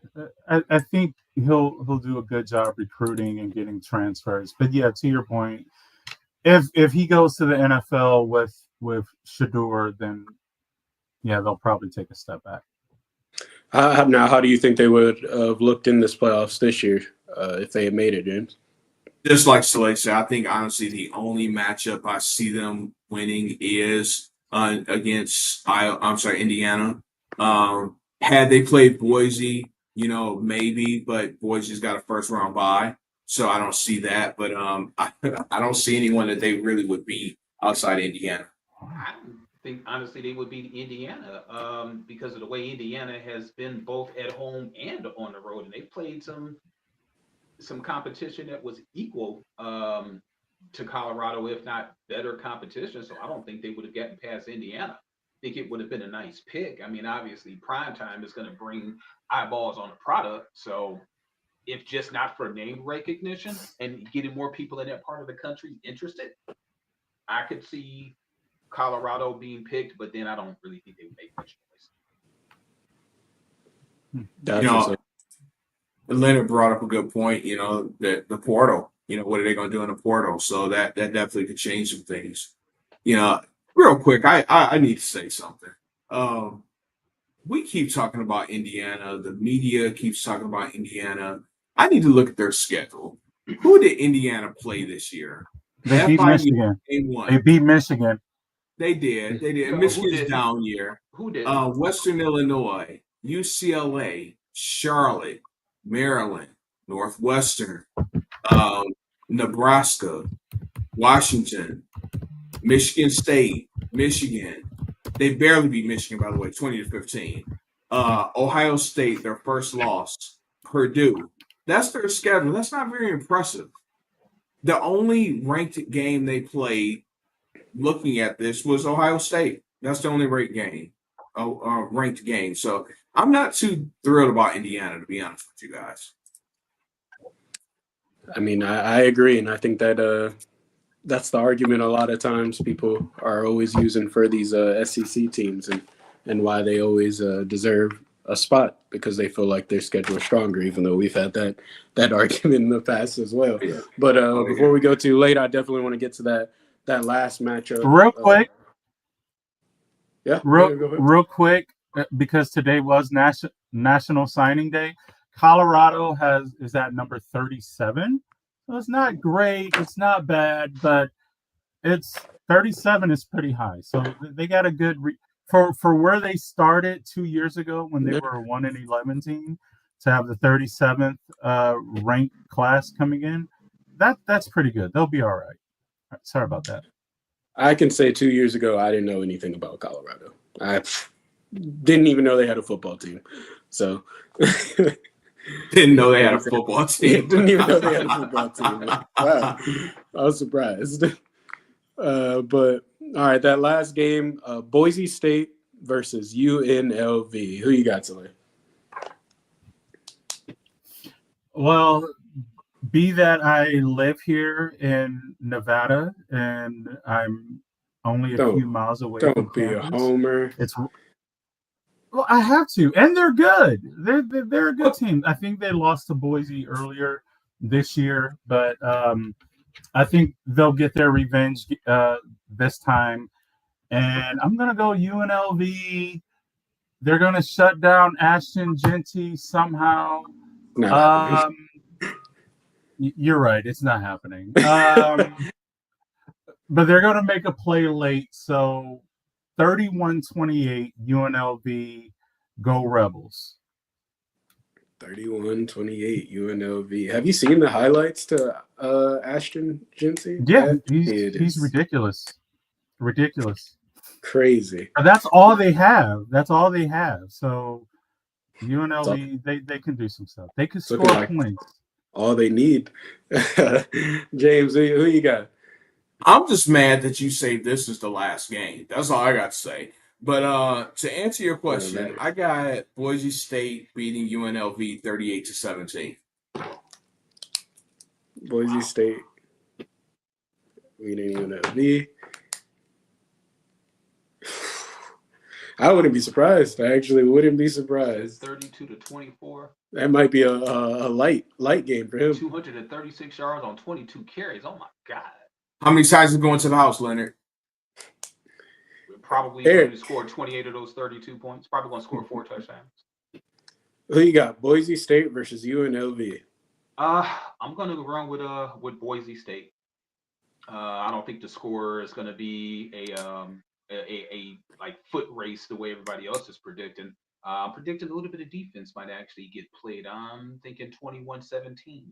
I think he'll do a good job recruiting and getting transfers. But yeah, to your point, if he goes to the NFL with Shador, then yeah, they'll probably take a step back. Now, how do you think they would have looked in this playoffs this year if they had made it, James? Just like Soleil said, I think honestly the only matchup I see them winning is against Indiana. Had they played Boise, maybe, but Boise's got a first round bye, so I don't see that. But I don't see anyone that they really would beat outside Indiana. I think honestly they would beat Indiana because of the way Indiana has been both at home and on the road, and they played some competition that was equal to Colorado, if not better competition. So I don't think they would have gotten past Indiana. I think it would have been a nice pick. I mean, obviously, prime time is going to bring eyeballs on the product. So if just not for name recognition and getting more people in that part of the country interested, I could see Colorado being picked, but then I don't really think they would make much noise. Leonard brought up a good point, that the portal, what are they going to do in the portal? So that definitely could change some things. Real quick, I need to say something. We keep talking about Indiana. The media keeps talking about Indiana. I need to look at their schedule. Who did Indiana play this year? They beat Michigan. They beat Michigan. They did. And Michigan's down year. Who did? Western Illinois, UCLA, Charlotte, Maryland, Northwestern, Nebraska, Washington, Michigan State, Michigan. They barely beat Michigan, by the way, 20-15. Ohio State, their first loss. Purdue. That's their schedule. That's not very impressive. The only ranked game they played, looking at this, was Ohio State. That's the only ranked game. So I'm not too thrilled about Indiana, to be honest with you guys. I mean, I agree, and I think that that's the argument a lot of times people are always using for these SEC teams and why they always deserve a spot, because they feel like their schedule is stronger, even though we've had that argument in the past as well. Yeah. But before we go too late, I definitely want to get to that last matchup. Real quick. Yeah. Real quick, because today was National Signing Day. Colorado is at number 37. So it's not great, it's not bad, but it's 37 is pretty high. So they got a good for where they started 2 years ago when they were a 1-11 team, to have the 37th ranked class coming in. That's pretty good. They'll be all right. Sorry about that. I can say 2 years ago I didn't know anything about Colorado. I didn't even know they had a football team. So didn't know they had a football team. Didn't even know they had a football team. Wow. I was surprised. But all right, that last game, Boise State versus UNLV. Who you got, Soleil? Well, be that I live here in Nevada and I'm only a few miles away from Don't be campus. A homer. Well, I have to, and they're good. They're a good team. I think they lost to Boise earlier this year, but I think they'll get their revenge this time. And I'm gonna go UNLV. They're gonna shut down Ashton Genty somehow. You're right. It's not happening. But they're going to make a play late. So 31-28 UNLV, go Rebels. 31-28 UNLV. Have you seen the highlights to Ashton Genty? Yeah, he's ridiculous. Ridiculous. Crazy. But that's all they have. So UNLV, they can do some stuff. They can score points. All they need. James, who you got? I'm just mad that you say this is the last game. That's all I got to say. But to answer your question, I got Boise State beating UNLV 38-17. Boise State beating UNLV. I wouldn't be surprised. I actually wouldn't be surprised. 32-24. That might be a light game for him. 236 yards on 22 carries. Oh my God. How many times is going to the house, Leonard? We're probably Eric. going to score 28 of those 32 points. Probably going to score 4 touchdowns. Who you got? Boise State versus UNLV. I'm going to run with Boise State. I don't think the score is going to be a like foot race the way everybody else is predicting. I'm predicting a little bit of defense might actually get played. I'm thinking 21-17.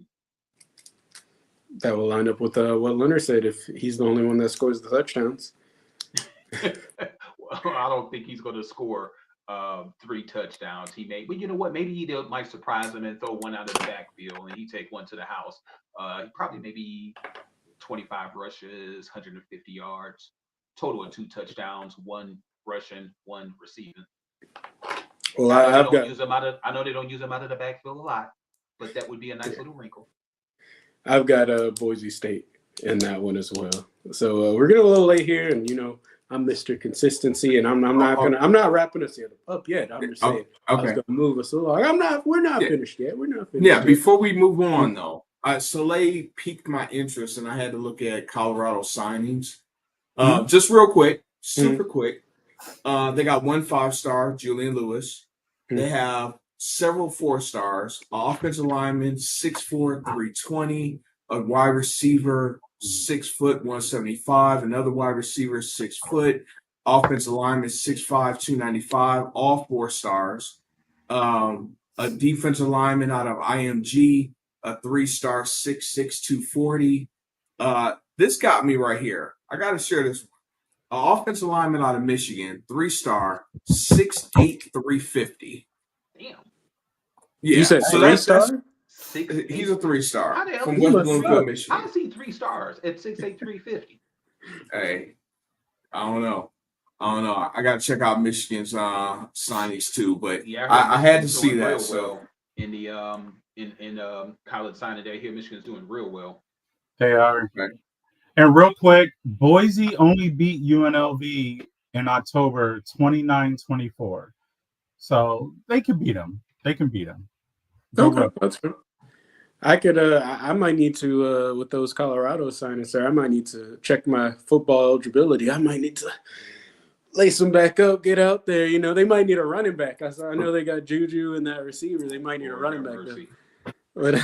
That will line up with what Leonard said if he's the only one that scores the touchdowns. Well, I don't think he's going to score 3 touchdowns. He may, but you know what? Maybe he might surprise him and throw one out of the backfield, and he take one to the house. Probably maybe 25 rushes, 150 yards, total of 2 touchdowns, 1 rushing, 1 receiving. Well, I know they don't use him out of the backfield a lot, but that would be a nice little wrinkle. I've got Boise State in that one as well. So we're getting a little late here, and I'm Mr. Consistency, and I'm not wrapping us up yet. I'm just saying I was gonna move us along. We're not finished yet. We're not finished. Yeah, yet. before we move on though, Soleil piqued my interest, and I had to look at Colorado signings. Just real quick, super quick. They got 1 5-star, Julian Lewis. They have several 4-stars, offensive lineman, 6'4", 320, a wide receiver, 6 foot, 175, another wide receiver, 6 foot, offensive lineman, 6'5", 295, all 4 stars. A defensive lineman out of IMG, a 3-star, 6'6", 240. This got me right here. I got to share this. An offensive lineman out of Michigan, 3-star, 6'8", 350. Damn. Yeah, you said so 3-star? He's a 3-star from West Bloomfield, Michigan. I see 3 stars at 6'8", 350. Hey, I don't know. I got to check out Michigan's signings too, but yeah, I had to see that. So in the college signing day here, Michigan's doing real well. They are. Right. And real quick, Boise only beat UNLV in October 29-24. So they can beat them. Okay, that's true. I could. I might need to with those Colorado signings, sir. I might need to check my football eligibility. I might need to lace them back up, get out there. They might need a running back. I know they got Juju and that receiver. They might need a running back. But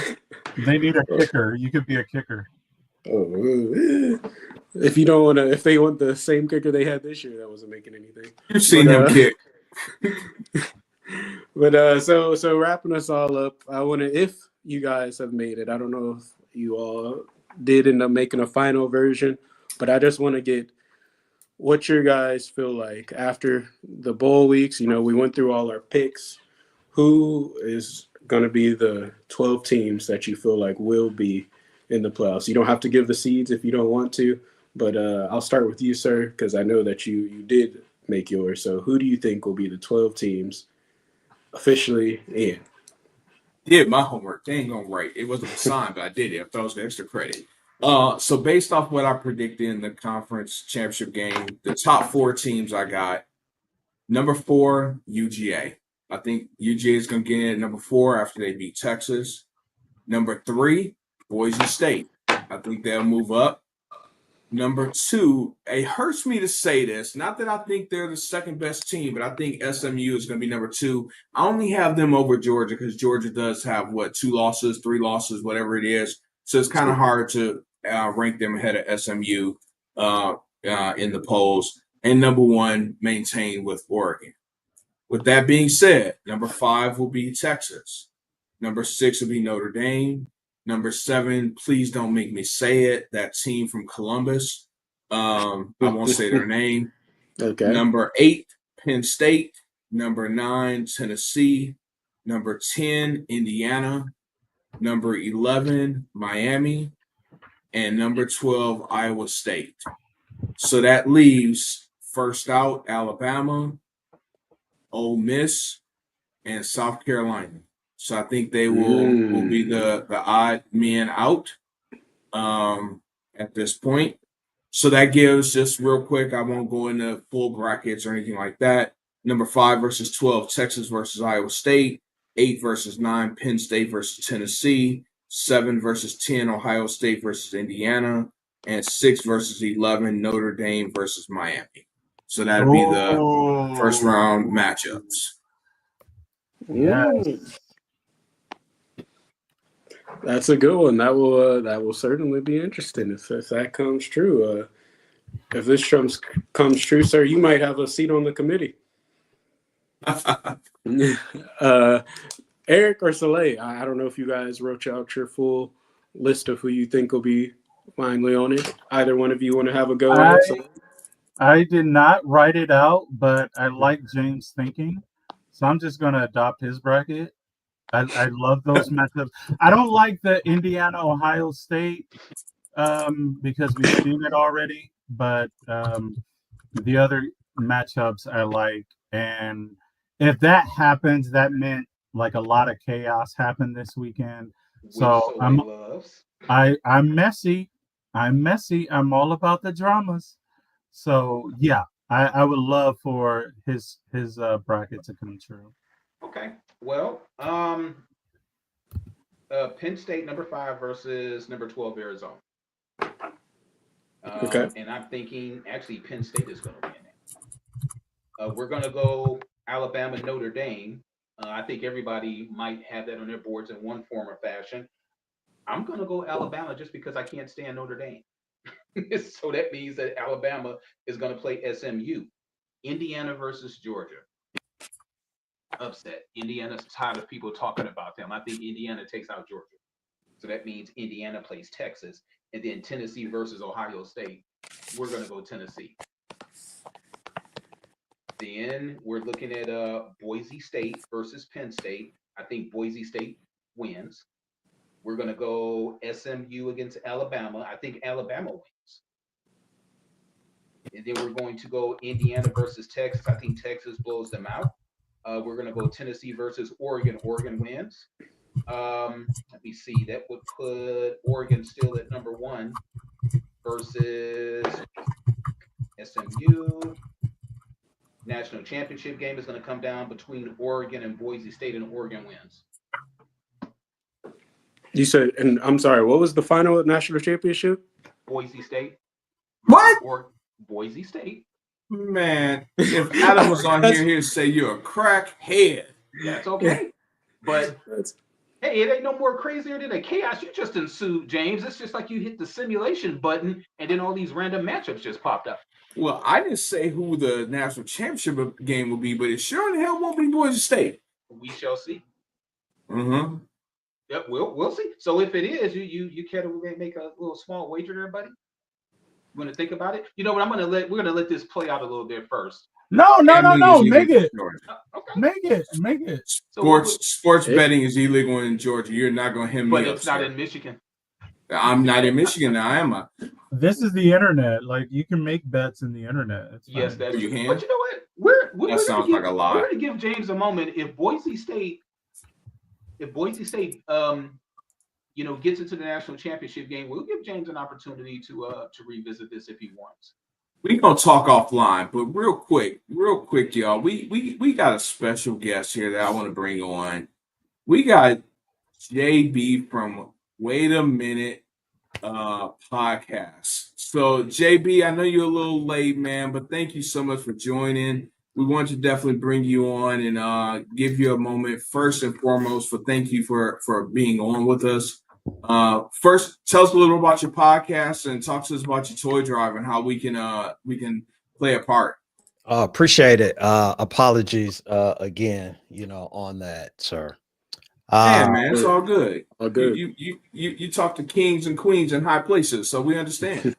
they need a kicker. You could be a kicker. Oh, if you don't want to, if they want the same kicker they had this year, that wasn't making anything. You've seen him kick. But so wrapping us all up, I want to, if you guys have made it, I don't know if you all did end up making a final version, but I just want to get what your guys feel like after the bowl weeks. We went through all our picks. Who is going to be the 12 teams that you feel like will be in the playoffs? You don't have to give the seeds if you don't want to, but I'll start with you, sir, because I know that you did make yours. So who do you think will be the 12 teams officially in? Did my homework. They ain't gonna write. It wasn't assigned, but I did it. I thought it was extra credit. So based off what I predicted in the conference championship game, the top 4 teams I got, number 4, UGA. I think UGA is gonna get in at number 4 after they beat Texas. Number 3, Boise State. I think they'll move up. Number 2, it hurts me to say this. Not that I think they're the second best team, but I think SMU is going to be number 2. I only have them over Georgia because Georgia does have, 2 losses, 3 losses, whatever it is. So it's kind of hard to rank them ahead of SMU in the polls. And number 1, maintain with Oregon. With that being said, number 5 will be Texas. Number 6 will be Notre Dame. Number 7, please don't make me say it, that team from Columbus. I won't say their name. Okay. Number 8, Penn State. Number 9, Tennessee. Number 10, Indiana. Number 11, Miami. And number 12, Iowa State. So that leaves first out, Alabama, Ole Miss, and South Carolina. So I think they will be the odd men out at this point. So that gives, just real quick, I won't go into full brackets or anything like that. Number 5 versus 12, Texas versus Iowa State. 8 versus 9, Penn State versus Tennessee. 7 versus 10, Ohio State versus Indiana. And 6 versus 11, Notre Dame versus Miami. So that'd be the first round matchups. Yes. That's a good one. That will certainly be interesting if that comes true. If this comes true, sir, you might have a seat on the committee. Eric or Soleil, I don't know if you guys wrote out your full list of who you think will be finally on it. Either one of you want to have a go at it? I did not write it out, but I like James' thinking, so I'm just going to adopt his bracket. I love those matchups. I don't like the Indiana Ohio State because we've seen it already, but the other matchups I like. And if that happens, that meant like a lot of chaos happened this weekend. So I'm messy. I'm messy. I'm all about the dramas. So yeah, I would love for his bracket to come true. Okay. Well, Penn State number 5 versus number 12 Arizona. Okay. And I'm thinking actually Penn State is going to win it. We're going to go Alabama Notre Dame. I think everybody might have that on their boards in one form or fashion. I'm going to go Alabama just because I can't stand Notre Dame. So that means that Alabama is going to play SMU. Indiana versus Georgia. Upset. Indiana's tired of people talking about them. I think Indiana takes out Georgia. So that means Indiana plays Texas. And then Tennessee versus Ohio State. We're going to go Tennessee. Then we're looking at Boise State versus Penn State. I think Boise State wins. We're going to go SMU against Alabama. I think Alabama wins. And then we're going to go Indiana versus Texas. I think Texas blows them out. We're going to go Tennessee versus Oregon. Oregon wins. Let me see. That would put Oregon still at number 1 versus SMU. National championship game is going to come down between Oregon and Boise State, and Oregon wins. You said, and I'm sorry, what was the final national championship? Boise State. What? Or Boise State. Man, if Adam was on here, he'd say you're a crackhead. That's okay. But hey, it ain't no more crazier than a chaos. You just ensued, James. It's just like you hit the simulation button and then all these random matchups just popped up. Well, I didn't say who the national championship game will be, but it sure in the hell won't be Boise State. We shall see. Mm-hmm. Yep, we'll see. So if it is, you care to make a little small wager there, buddy? You want to think about it? You know what? We're gonna let this play out a little bit first. No. Make it. Okay. Make it. Sports betting is illegal in Georgia. You're not gonna hem me up. But it's not in Michigan. I'm not in Michigan now, am I? This is the internet. Like you can make bets in the internet. Yes, that's you can. But you know what? We're sounds like a lie. We're gonna give James a moment. If Boise State, gets into the national championship game, we'll give James an opportunity to revisit this if he wants. We're gonna talk offline, but real quick, y'all. We got a special guest here that I want to bring on. We got JB from Wait a Minute podcast. So JB, I know you're a little late, man, but thank you so much for joining. We want to definitely bring you on and give you a moment first and foremost for thank you for being on with us. First, tell us a little about your podcast and talk to us about your toy drive and how we can play a part. Appreciate it. Apologies again, on that, sir. Man, it's all good. All good. You talk to kings and queens in high places, so we understand.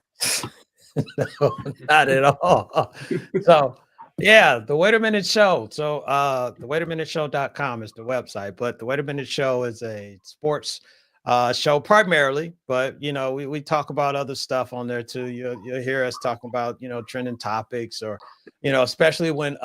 No, not at all. So yeah, the Wait a Minute Show. So the waitaminuteshow.com is the website, but the Wait a Minute Show is a sports show primarily, but we talk about other stuff on there too. You'll hear us talking about trending topics, or especially when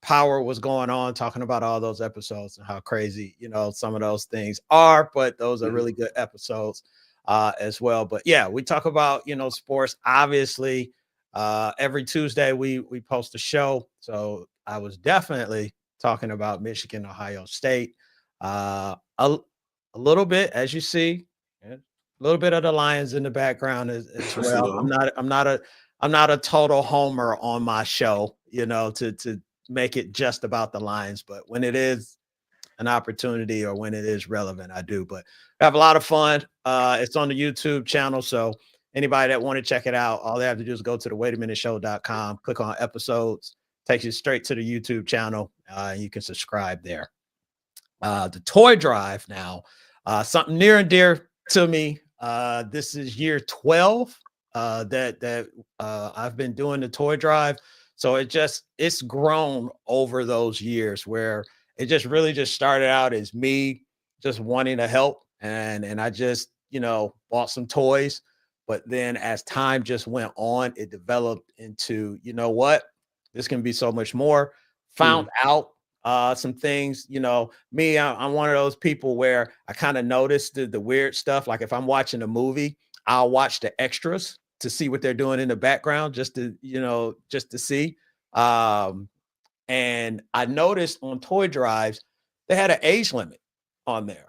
Power was going on, talking about all those episodes and how crazy some of those things are, but those are really good episodes as well. But yeah, we talk about sports. Obviously, Every Tuesday we post a show. So I was definitely talking about Michigan, Ohio State. A little bit, as you see, a little bit of the Lions in the background as well. I'm not a total homer on my show, to make it just about the Lions, but when it is an opportunity or when it is relevant, I do. But I have a lot of fun. It's on the YouTube channel, so anybody that want to check it out, all they have to do is go to the waitaminuteshow.com, click on episodes, takes you straight to the YouTube channel. You can subscribe there. The toy drive now, something near and dear to me. This is year 12 that I've been doing the toy drive. So it's grown over those years where it just really just started out as me just wanting to help. And I just, bought some toys. But then as time just went on, it developed into, this can be so much more. Found out some things, me, I'm one of those people where I kind of notice the weird stuff. Like if I'm watching a movie, I'll watch the extras to see what they're doing in the background, just to see. And I noticed on toy drives, they had an age limit on there.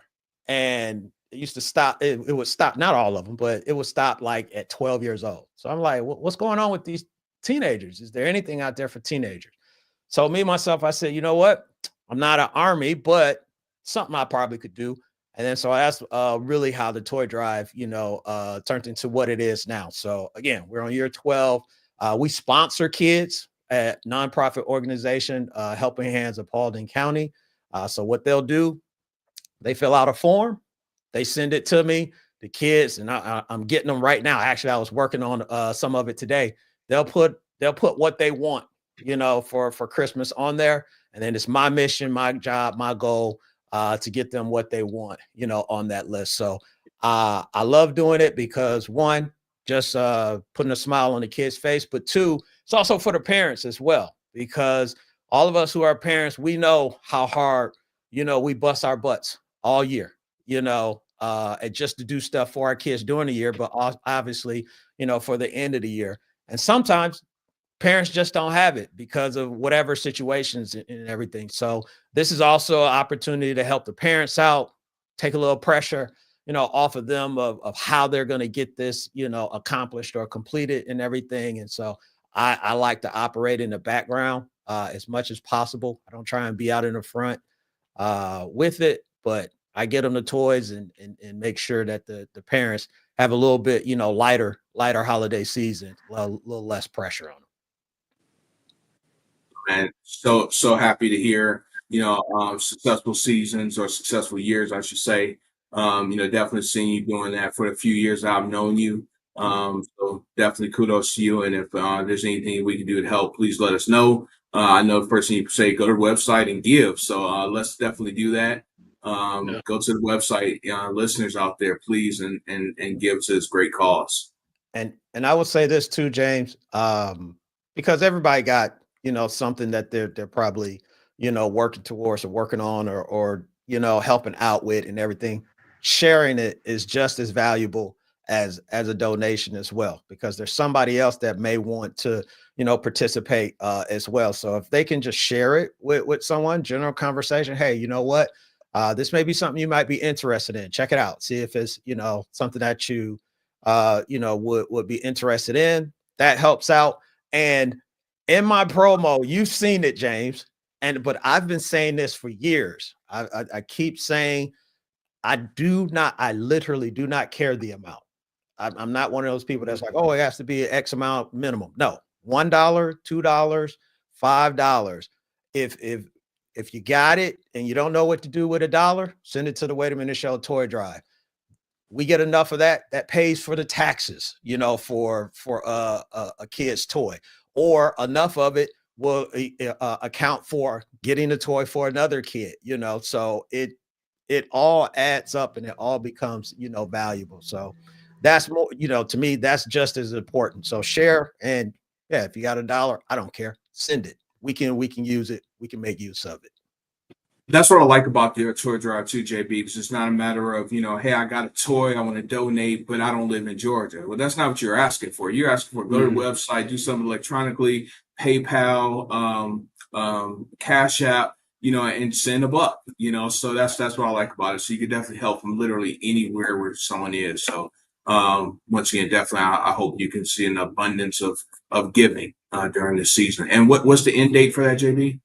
And it used to stop, it would stop, not all of them, but it would stop like at 12 years old. So I'm like, what's going on with these teenagers? Is there anything out there for teenagers? So me, myself, I said, you know what? I'm not an army, but something I probably could do. And then so that's really how the toy drive, turned into what it is now. So again, we're on year 12. We sponsor kids at nonprofit organization, Helping Hands of Paulding County. So what they'll do, they fill out a form, they send it to me, the kids, and I'm getting them right now. Actually, I was working on some of it today. They'll put what they want, for Christmas on there. And then it's my mission, my job, my goal to get them what they want, on that list. So I love doing it because one, just putting a smile on the kid's face, but two, it's also for the parents as well, because all of us who are parents, we know how hard, we bust our butts all year, and just to do stuff for our kids during the year, but obviously, for the end of the year. And sometimes parents just don't have it because of whatever situations and everything. So this is also an opportunity to help the parents out, take a little pressure, off of them of how they're going to get this, accomplished or completed and everything. And so I like to operate in the background as much as possible. I don't try and be out in the front with it, but I get them the toys and make sure that the parents have a little bit, lighter holiday season, a little less pressure on them. Man, so happy to hear, successful seasons or successful years, I should say. Definitely seeing you doing that for the few years I've known you. So definitely kudos to you. And if there's anything we can do to help, please let us know. I know the first thing you say, go to the website and give. So let's definitely do that. Go to the website, listeners out there, please, and give to this great cause. And I would say this too, James, because everybody got, something that they're probably, working towards or working on or helping out with and everything. Sharing it is just as valuable as a donation as well, because there's somebody else that may want to, participate as well. So if they can just share it with someone, general conversation, hey, you know what? This may be something you might be interested in. Check it out. See if it's, something that you, would be interested in. That helps out. And in my promo, you've seen it, James. But I've been saying this for years. I keep saying, I literally do not care the amount. I'm not one of those people that's like, oh, it has to be an X amount minimum. No, $1, $2, $5. If you got it and you don't know what to do with $1, send it to the Wait a Minute Show toy drive. We get enough of that pays for the taxes, for a kid's toy, or enough of it will account for getting a toy for another kid, so it all adds up and it all becomes, valuable. So that's more, to me, that's just as important. So share, and yeah, if you got $1, I don't care, send it. We can use it. We can make use of it. That's what I like about the toy drive too, JB, because it's not a matter of, hey, I got a toy, I want to donate, but I don't live in Georgia. Well, that's not what you're asking for. You're asking for go to the website, do something electronically, PayPal, Cash App, and send a buck, So that's what I like about it. So you can definitely help from literally anywhere where someone is. So once again, definitely, I hope you can see an abundance of giving during this season. And what's the end date for that, JB?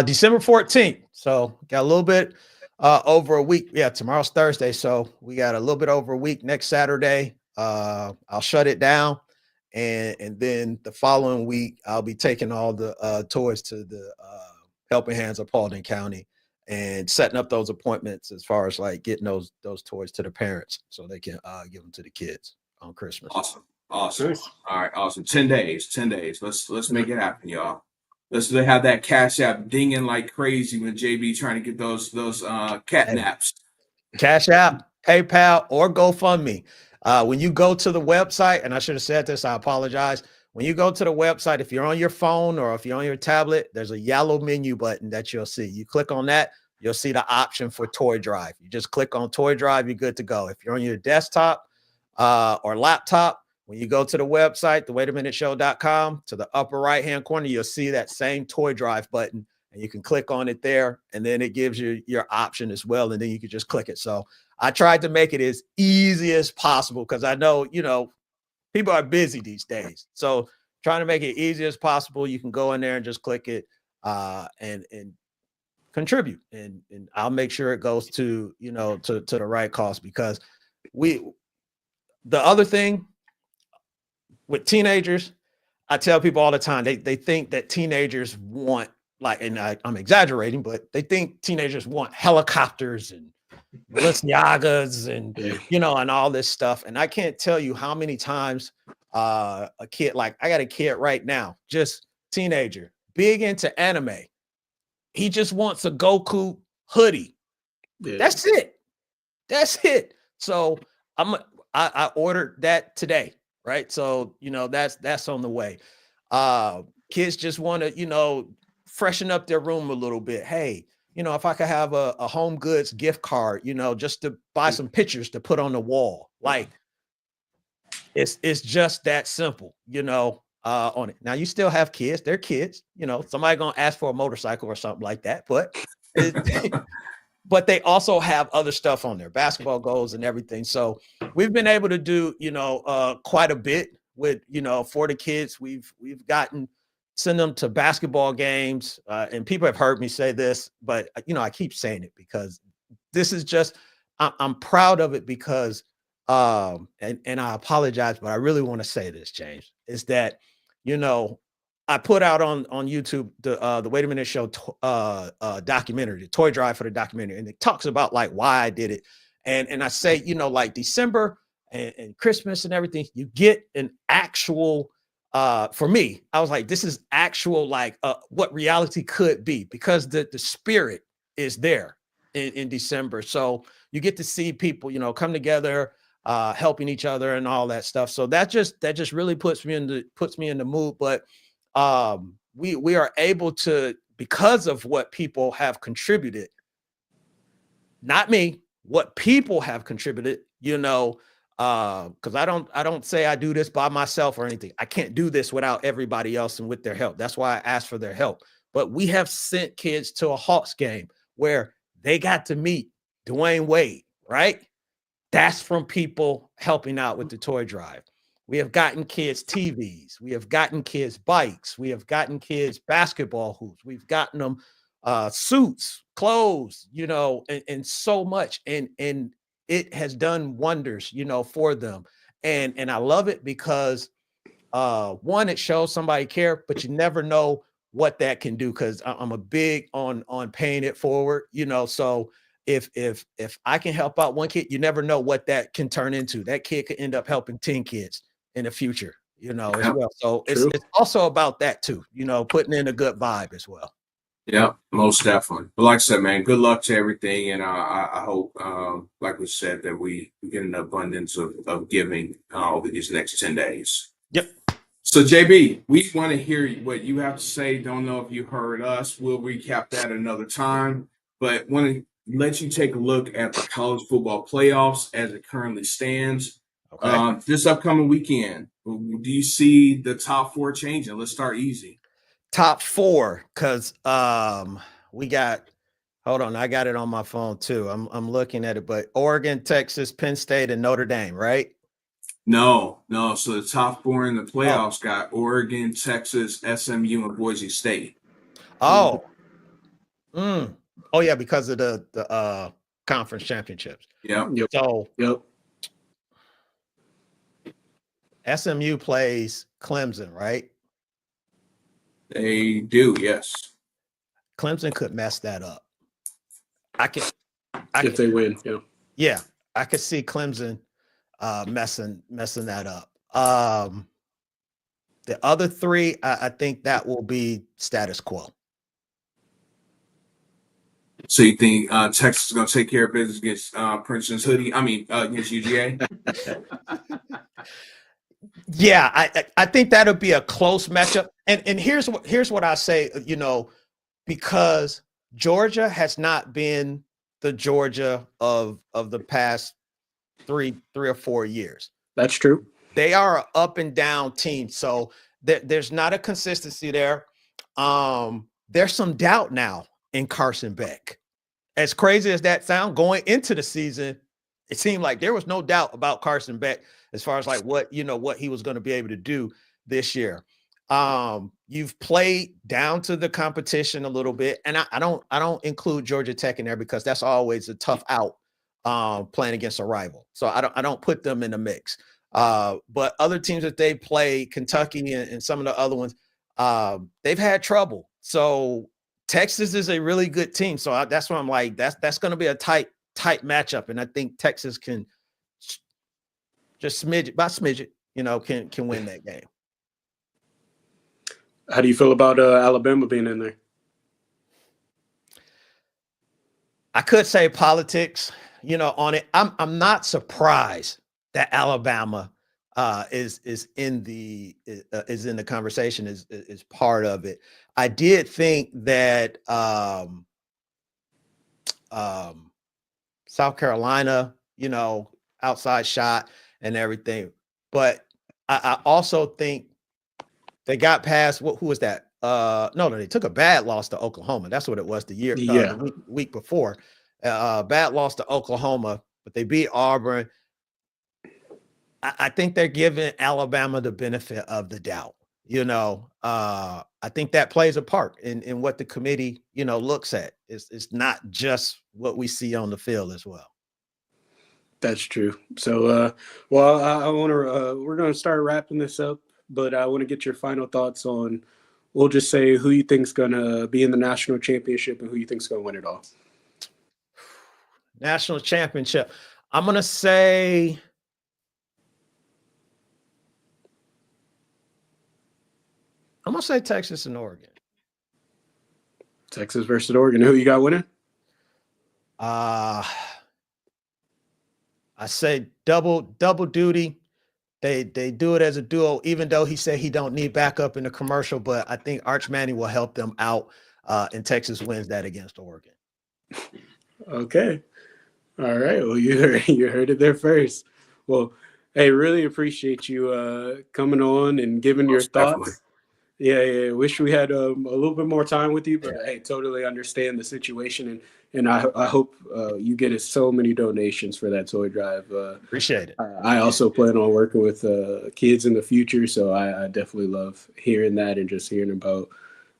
December 14th. So got a little bit over a week. Yeah, tomorrow's Thursday. So we got a little bit over a week. Next Saturday, I'll shut it down. And then the following week, I'll be taking all the toys to the Helping Hands of Paulding County and setting up those appointments as far as like getting those toys to the parents so they can give them to the kids on Christmas. Awesome. Nice. All right, awesome. 10 days. Let's make it happen, y'all. Let's have that Cash App dinging like crazy when JB trying to get those cat naps. Cash App, PayPal, or GoFundMe. When you go to the website, and I should have said this, I apologize. When you go to the website, if you're on your phone or if you're on your tablet, there's a yellow menu button that you'll see. You click on that, you'll see the option for Toy Drive. You just click on Toy Drive, you're good to go. If you're on your desktop or laptop, when you go to the website, thewaitaminteshow.com, to the upper right-hand corner, you'll see that same Toy Drive button, and you can click on it there, and then it gives you your option as well, and then you can just click it. So I tried to make it as easy as possible because I know, people are busy these days. So trying to make it easy as possible, you can go in there and just click it and contribute, and I'll make sure it goes to, to the right cost, because the other thing with teenagers, I tell people all the time, they think that teenagers want, like, and I'm exaggerating, but they think teenagers want helicopters and Balenciagas and, and all this stuff. And I can't tell you how many times a kid, like I got a kid right now, just teenager, big into anime. He just wants a Goku hoodie. Yeah. That's it. So I ordered that today. Right. So, that's on the way. Kids just want to, freshen up their room a little bit. Hey, if I could have a Home Goods gift card, just to buy some pictures to put on the wall. Like it's just that simple, on it. Now you still have kids, they're kids, somebody gonna ask for a motorcycle or something like that, but but they also have other stuff on there, basketball goals and everything. So we've been able to do, quite a bit with, for the kids. We've send them to basketball games. And people have heard me say this, but, I keep saying it because this is just, I'm proud of it because, and I apologize, but I really want to say this, James, is that, I put out on YouTube the Wait a Minute Show documentary, the Toy Drive for the documentary, and it talks about like why I did it, and I say, like December and Christmas and everything, you get an actual. For me, I was like, this is actual like what reality could be, because the spirit is there in December, so you get to see people, come together, helping each other and all that stuff. So that just really puts me in the mood, but. We are able to, because of what people have contributed, not me, what people have contributed, because I don't say I do this by myself or anything. I can't do this without everybody else and with their help. That's why I asked for their help. But we have sent kids to a Hawks game where they got to meet Dwayne Wade, right? That's from people helping out with the toy drive. We have gotten kids TVs. We have gotten kids bikes. We have gotten kids basketball hoops. We've gotten them suits, clothes, and so much. And it has done wonders, for them. And I love it because one, it shows somebody care, but you never know what that can do, because I'm a big on paying it forward, so if I can help out one kid, you never know what that can turn into. That kid could end up helping 10 kids in the future, as well. So it's also about that too, putting in a good vibe as well. Yeah, most definitely. But like I said, man, good luck to everything. And I hope, like we said, that we get an abundance of giving over these next 10 days. Yep. So, JB, we want to hear what you have to say. Don't know if you heard us. We'll recap that another time. but want to let you take a look at the college football playoffs as it currently stands. Okay. This upcoming weekend, do you see the top 4 changing? Let's start easy. Top 4, because we got. Hold on, I got it on my phone too. I'm looking at it, but Oregon, Texas, Penn State, and Notre Dame, right? No. So the top 4 in the Oh, playoffs got Oregon, Texas, SMU, and Boise State. oh, oh yeah, because of the conference championships. Yep. Yep. So Yep. SMU plays Clemson, right? They do, yes. Clemson could mess that up. I If could, they win, yeah. yeah, I could see Clemson messing that up. The other 3, I think that will be status quo. So you think Texas is going to take care of business against Princeton's hoodie? I mean, against UGA? Yeah, I think that'll be a close matchup. And here's what I say, because Georgia has not been the Georgia of the past 3 or 4 years. That's true. They are an up and down team, so there's not a consistency there. There's some doubt now in Carson Beck. As crazy as that sound, going into the season, it seemed like there was no doubt about Carson Beck as far as like what he was going to be able to do this year. You've played down to the competition a little bit, and I don't include Georgia Tech in there because that's always a tough out playing against a rival. So I don't put them in the mix. But other teams that they play, Kentucky and some of the other ones, they've had trouble. So Texas is a really good team. So that's why I'm like, that's going to be a tight matchup. And I think Texas can just smidge it, can win that game. How do you feel about Alabama being in there? I could say politics, on it. I'm not surprised that Alabama is in the conversation, is part of it. I did think that South Carolina, outside shot and everything, but I also think they got past who was that? No, they took a bad loss to Oklahoma. That's what it was the week before. Bad loss to Oklahoma, but they beat Auburn. I think they're giving Alabama the benefit of the doubt. I think that plays a part in what the committee, looks at. It's not just what we see on the field as well. That's true. So, I want to. We're going to start wrapping this up, but I want to get your final thoughts on. We'll just say who you think's going to be in the national championship and who you think's going to win it all. National championship. I'm going to say. I'm going to say Texas and Oregon. Texas versus Oregon. Who you got winning? I say double duty. They do it as a duo, even though he said he don't need backup in the commercial, but I think Arch Manning will help them out, and Texas wins that against Oregon. Okay. All right. Well, you heard it there first. Well, hey, really appreciate you coming on and giving your thoughts. Yeah. Wish we had a little bit more time with you, but hey, totally understand the situation, and I hope you get so many donations for that toy drive. Appreciate it. I also plan on working with kids in the future, so I definitely love hearing that and just hearing about.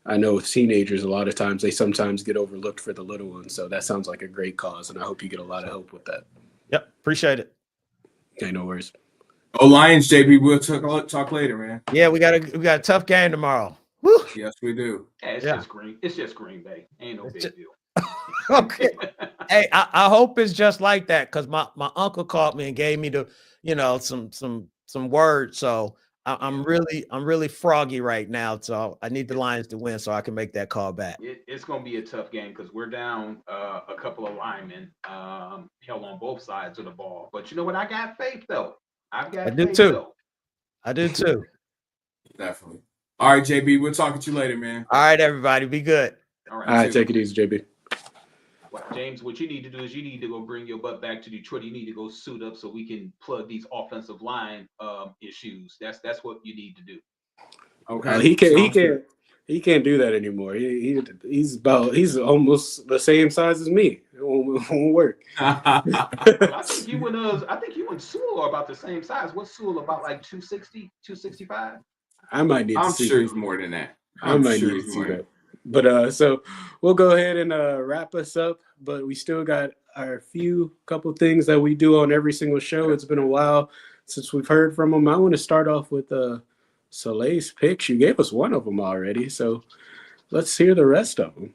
I know with teenagers, a lot of times they sometimes get overlooked for the little ones, so that sounds like a great cause, and I hope you get a lot of help with that. Yep, appreciate it. Okay, no worries. Oh, Lions, JB, we'll talk later, man. Yeah, we got a tough game tomorrow. Woo. Yes, we do. It's just Green Bay. Ain't no big deal. Okay. Hey, I hope it's just like that, because my uncle called me and gave me the some words. So I'm really froggy right now. So I need the Lions to win so I can make that call back. It's going to be a tough game because we're down a couple of linemen held on both sides of the ball. But you know what? I got faith though. I do too. I do too. Definitely. All right, JB, we'll talk to you later, man. All right, everybody, be good. All right, take it easy, JB. James, what you need to do is you need to go bring your butt back to Detroit. You need to go suit up so we can plug these offensive line issues. That's what you need to do. Okay. He can't do that anymore. He's almost the same size as me. It won't work. I think you and Sewell are about the same size. What's Sewell about, like 260, 265? I might need to see sure that. he's more than that. I might need to see that. But so we'll go ahead and wrap us up. But we still got our couple things that we do on every single show. It's been a while since we've heard from them. I want to start off with Soleil's picks. You gave us one of them already, so let's hear the rest of them.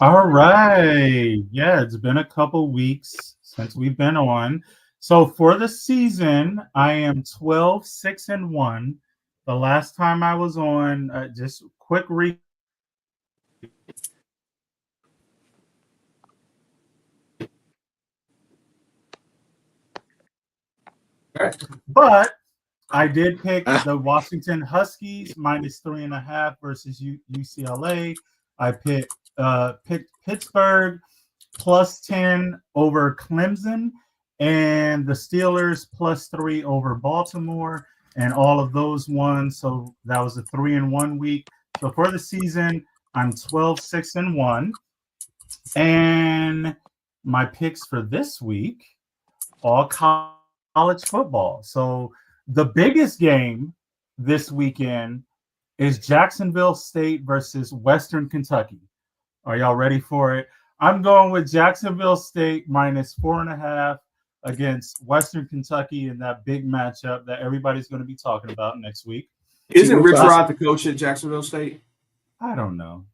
All right. Yeah, it's been a couple weeks since we've been on. So for the season, I am 12-6-1. The last time I was on, just quick recap. But I did pick the Washington Huskies -3.5 versus UCLA. I picked Pittsburgh +10 over Clemson, and the Steelers +3 over Baltimore, and all of those won. So that was a 3-1 week. So for the season, I'm 12-6-1. And my picks for this week, all college football. So the biggest game this weekend is Jacksonville State versus Western Kentucky. Are y'all ready for it? I'm going with Jacksonville State -4.5 against Western Kentucky in that big matchup that everybody's going to be talking about next week. Isn't Rich Rod the coach at Jacksonville State? I don't know.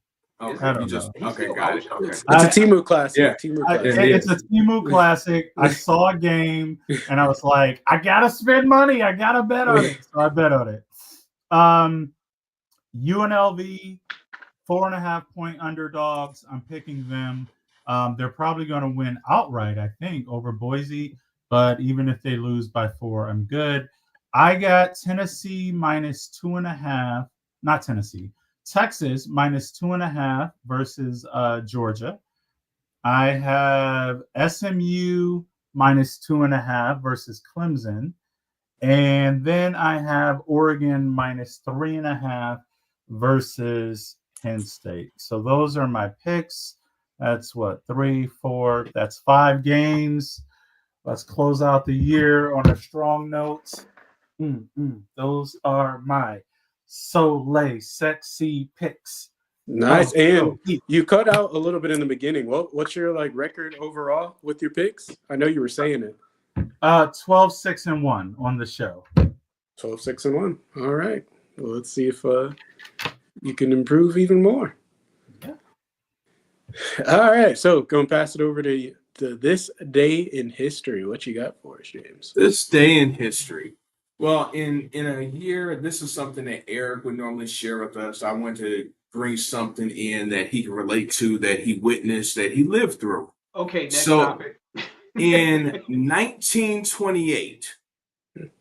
Okay, I don't know. Okay, got it. Okay. It's a Timu Classic. Yeah. It's a Timu Classic. I saw a game and I was like, I gotta spend money. I gotta bet on it. So I bet on it. UNLV 4.5-point underdogs. I'm picking them. They're probably going to win outright, I think, over Boise. But even if they lose by 4, I'm good. I got Tennessee -2.5. Not Tennessee. Texas -2.5 versus Georgia. I have SMU -2.5 versus Clemson. And then I have Oregon -3.5 versus Penn State. So those are my picks. That's 3, 4. That's 5 games. Let's close out the year on a strong note. Those are my Soleil sexy picks. Nice. And you cut out a little bit in the beginning. What's your record overall with your picks? I know you were saying it. 12-6-1 on the show. 12-6-1. All right. Well, let's see if you can improve even more. Yeah. All right. So going to pass it over to this day in history. What you got for us, James? This day in history. Well, in a year, this is something that Eric would normally share with us. I want to bring something in that he can relate to, that he witnessed, that he lived through. Okay, next topic. In 1928,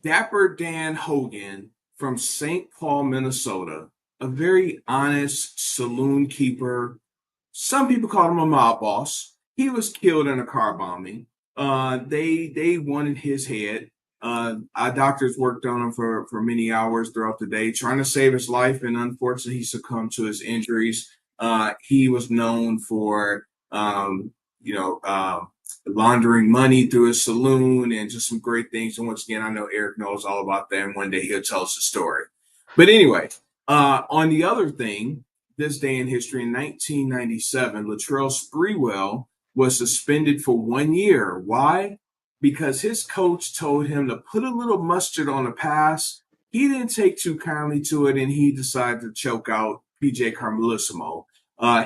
Dapper Dan Hogan from St. Paul, Minnesota, a very honest saloon keeper. Some people call him a mob boss. He was killed in a car bombing. They wanted his head. Our doctors worked on him for many hours throughout the day, trying to save his life, and unfortunately, he succumbed to his injuries. He was known for, laundering money through his saloon and just some great things. And once again, I know Eric knows all about that, and one day he'll tell us the story. But anyway, on the other thing, this day in history, in 1997, Latrell Sprewell was suspended for 1 year. Why? Because his coach told him to put a little mustard on a pass. He didn't take too kindly to it, and he decided to choke out PJ Carmelissimo,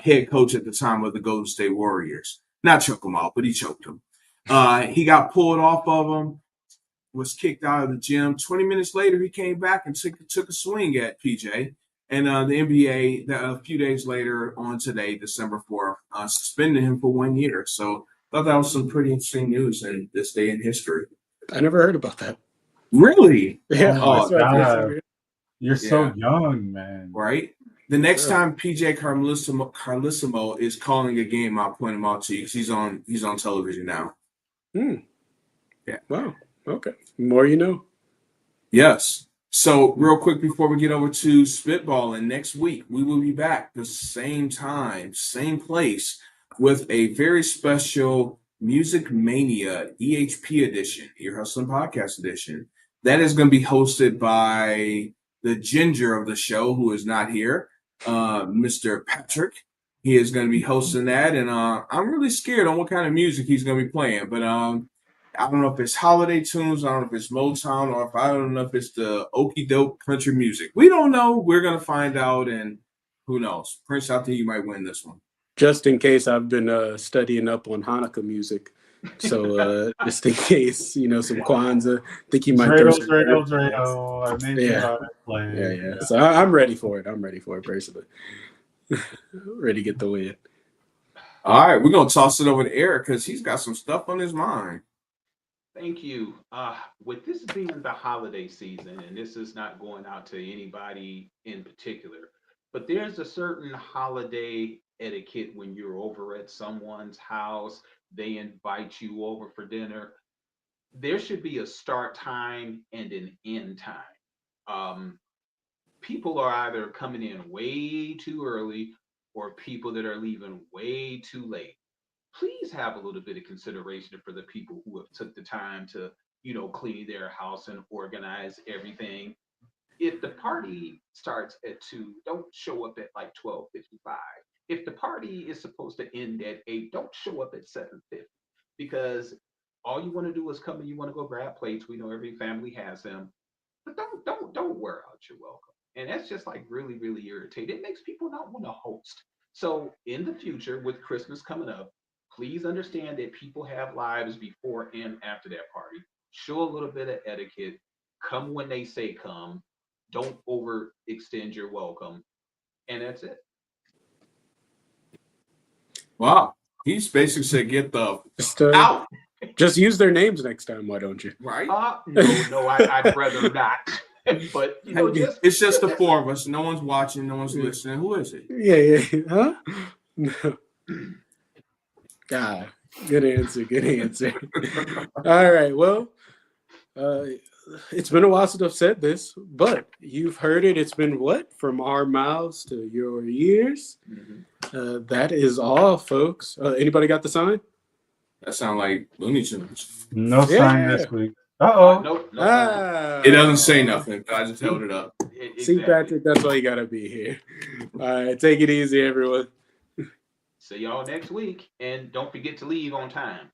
head coach at the time of the Golden State Warriors. Not choke him out, but he choked him. He got pulled off of him, was kicked out of the gym. 20 minutes later, he came back and took a swing at PJ. And the NBA, a few days later on today, December 4th, suspended him for 1 year. So I thought that was some pretty interesting news in this day in history. I never heard about that. Really? Yeah. Oh, God. You're so young, man. Right? The next Sure. time PJ Carlissimo is calling a game, I'll point him out to you because he's on television now. Yeah. Wow. Okay. More you know. Yes. So real quick before we get over to spitballing, next week we will be back the same time, same place, with a very special Music Mania EHP edition, Ear Hustling Podcast edition. That is going to be hosted by the ginger of the show, who is not here, Mr. Patrick. He is going to be hosting that, and I'm really scared on what kind of music he's going to be playing. But I don't know if it's holiday tunes, I don't know if it's Motown, or if I don't know if it's the okie doke country music. We don't know. We're going to find out, and who knows? Prince, I think you might win this one. Just in case, I've been studying up on Hanukkah music. So just in case, some Kwanzaa. I think you might throw some. Dreidel. I made Yeah. sure I play. Yeah. So I'm ready for it. I'm ready for it personally. Ready to get the win. All right, we're going to toss it over to Eric because he's got some stuff on his mind. Thank you. With this being the holiday season, and this is not going out to anybody in particular, but there's a certain holiday etiquette when you're over at someone's house, they invite you over for dinner. There should be a start time and an end time. People are either coming in way too early or people that are leaving way too late. Please have a little bit of consideration for the people who have took the time to, clean their house and organize everything. If the party starts at 2, don't show up at like 12:55. If the party is supposed to end at 8, don't show up at 7:50, because all you want to do is come and you want to go grab plates. We know every family has them, but don't wear out your welcome. And that's just like really, really irritating. It makes people not want to host. So in the future, with Christmas coming up, please understand that people have lives before and after that party. Show a little bit of etiquette. Come when they say come. Don't overextend your welcome. And that's it. Wow. He's basically said, get the Just, out. just use their names next time. Why don't you? Right? No, I'd rather not. But It's just the four of us. No one's watching. No one's listening. Who is it? Yeah. Huh? No. God, good answer. All right, well, it's been a while since I've said this, but you've heard it. It's been what? From our mouths to your ears. Mm-hmm. That is all, folks. Anybody got the sign? That sounds like Looney Tunes. No sign this week. Uh-oh. Nope. It doesn't say nothing. I just held it up. Exactly. See, Patrick, that's why you got to be here. All right, take it easy, everyone. See y'all next week. And don't forget to leave on time.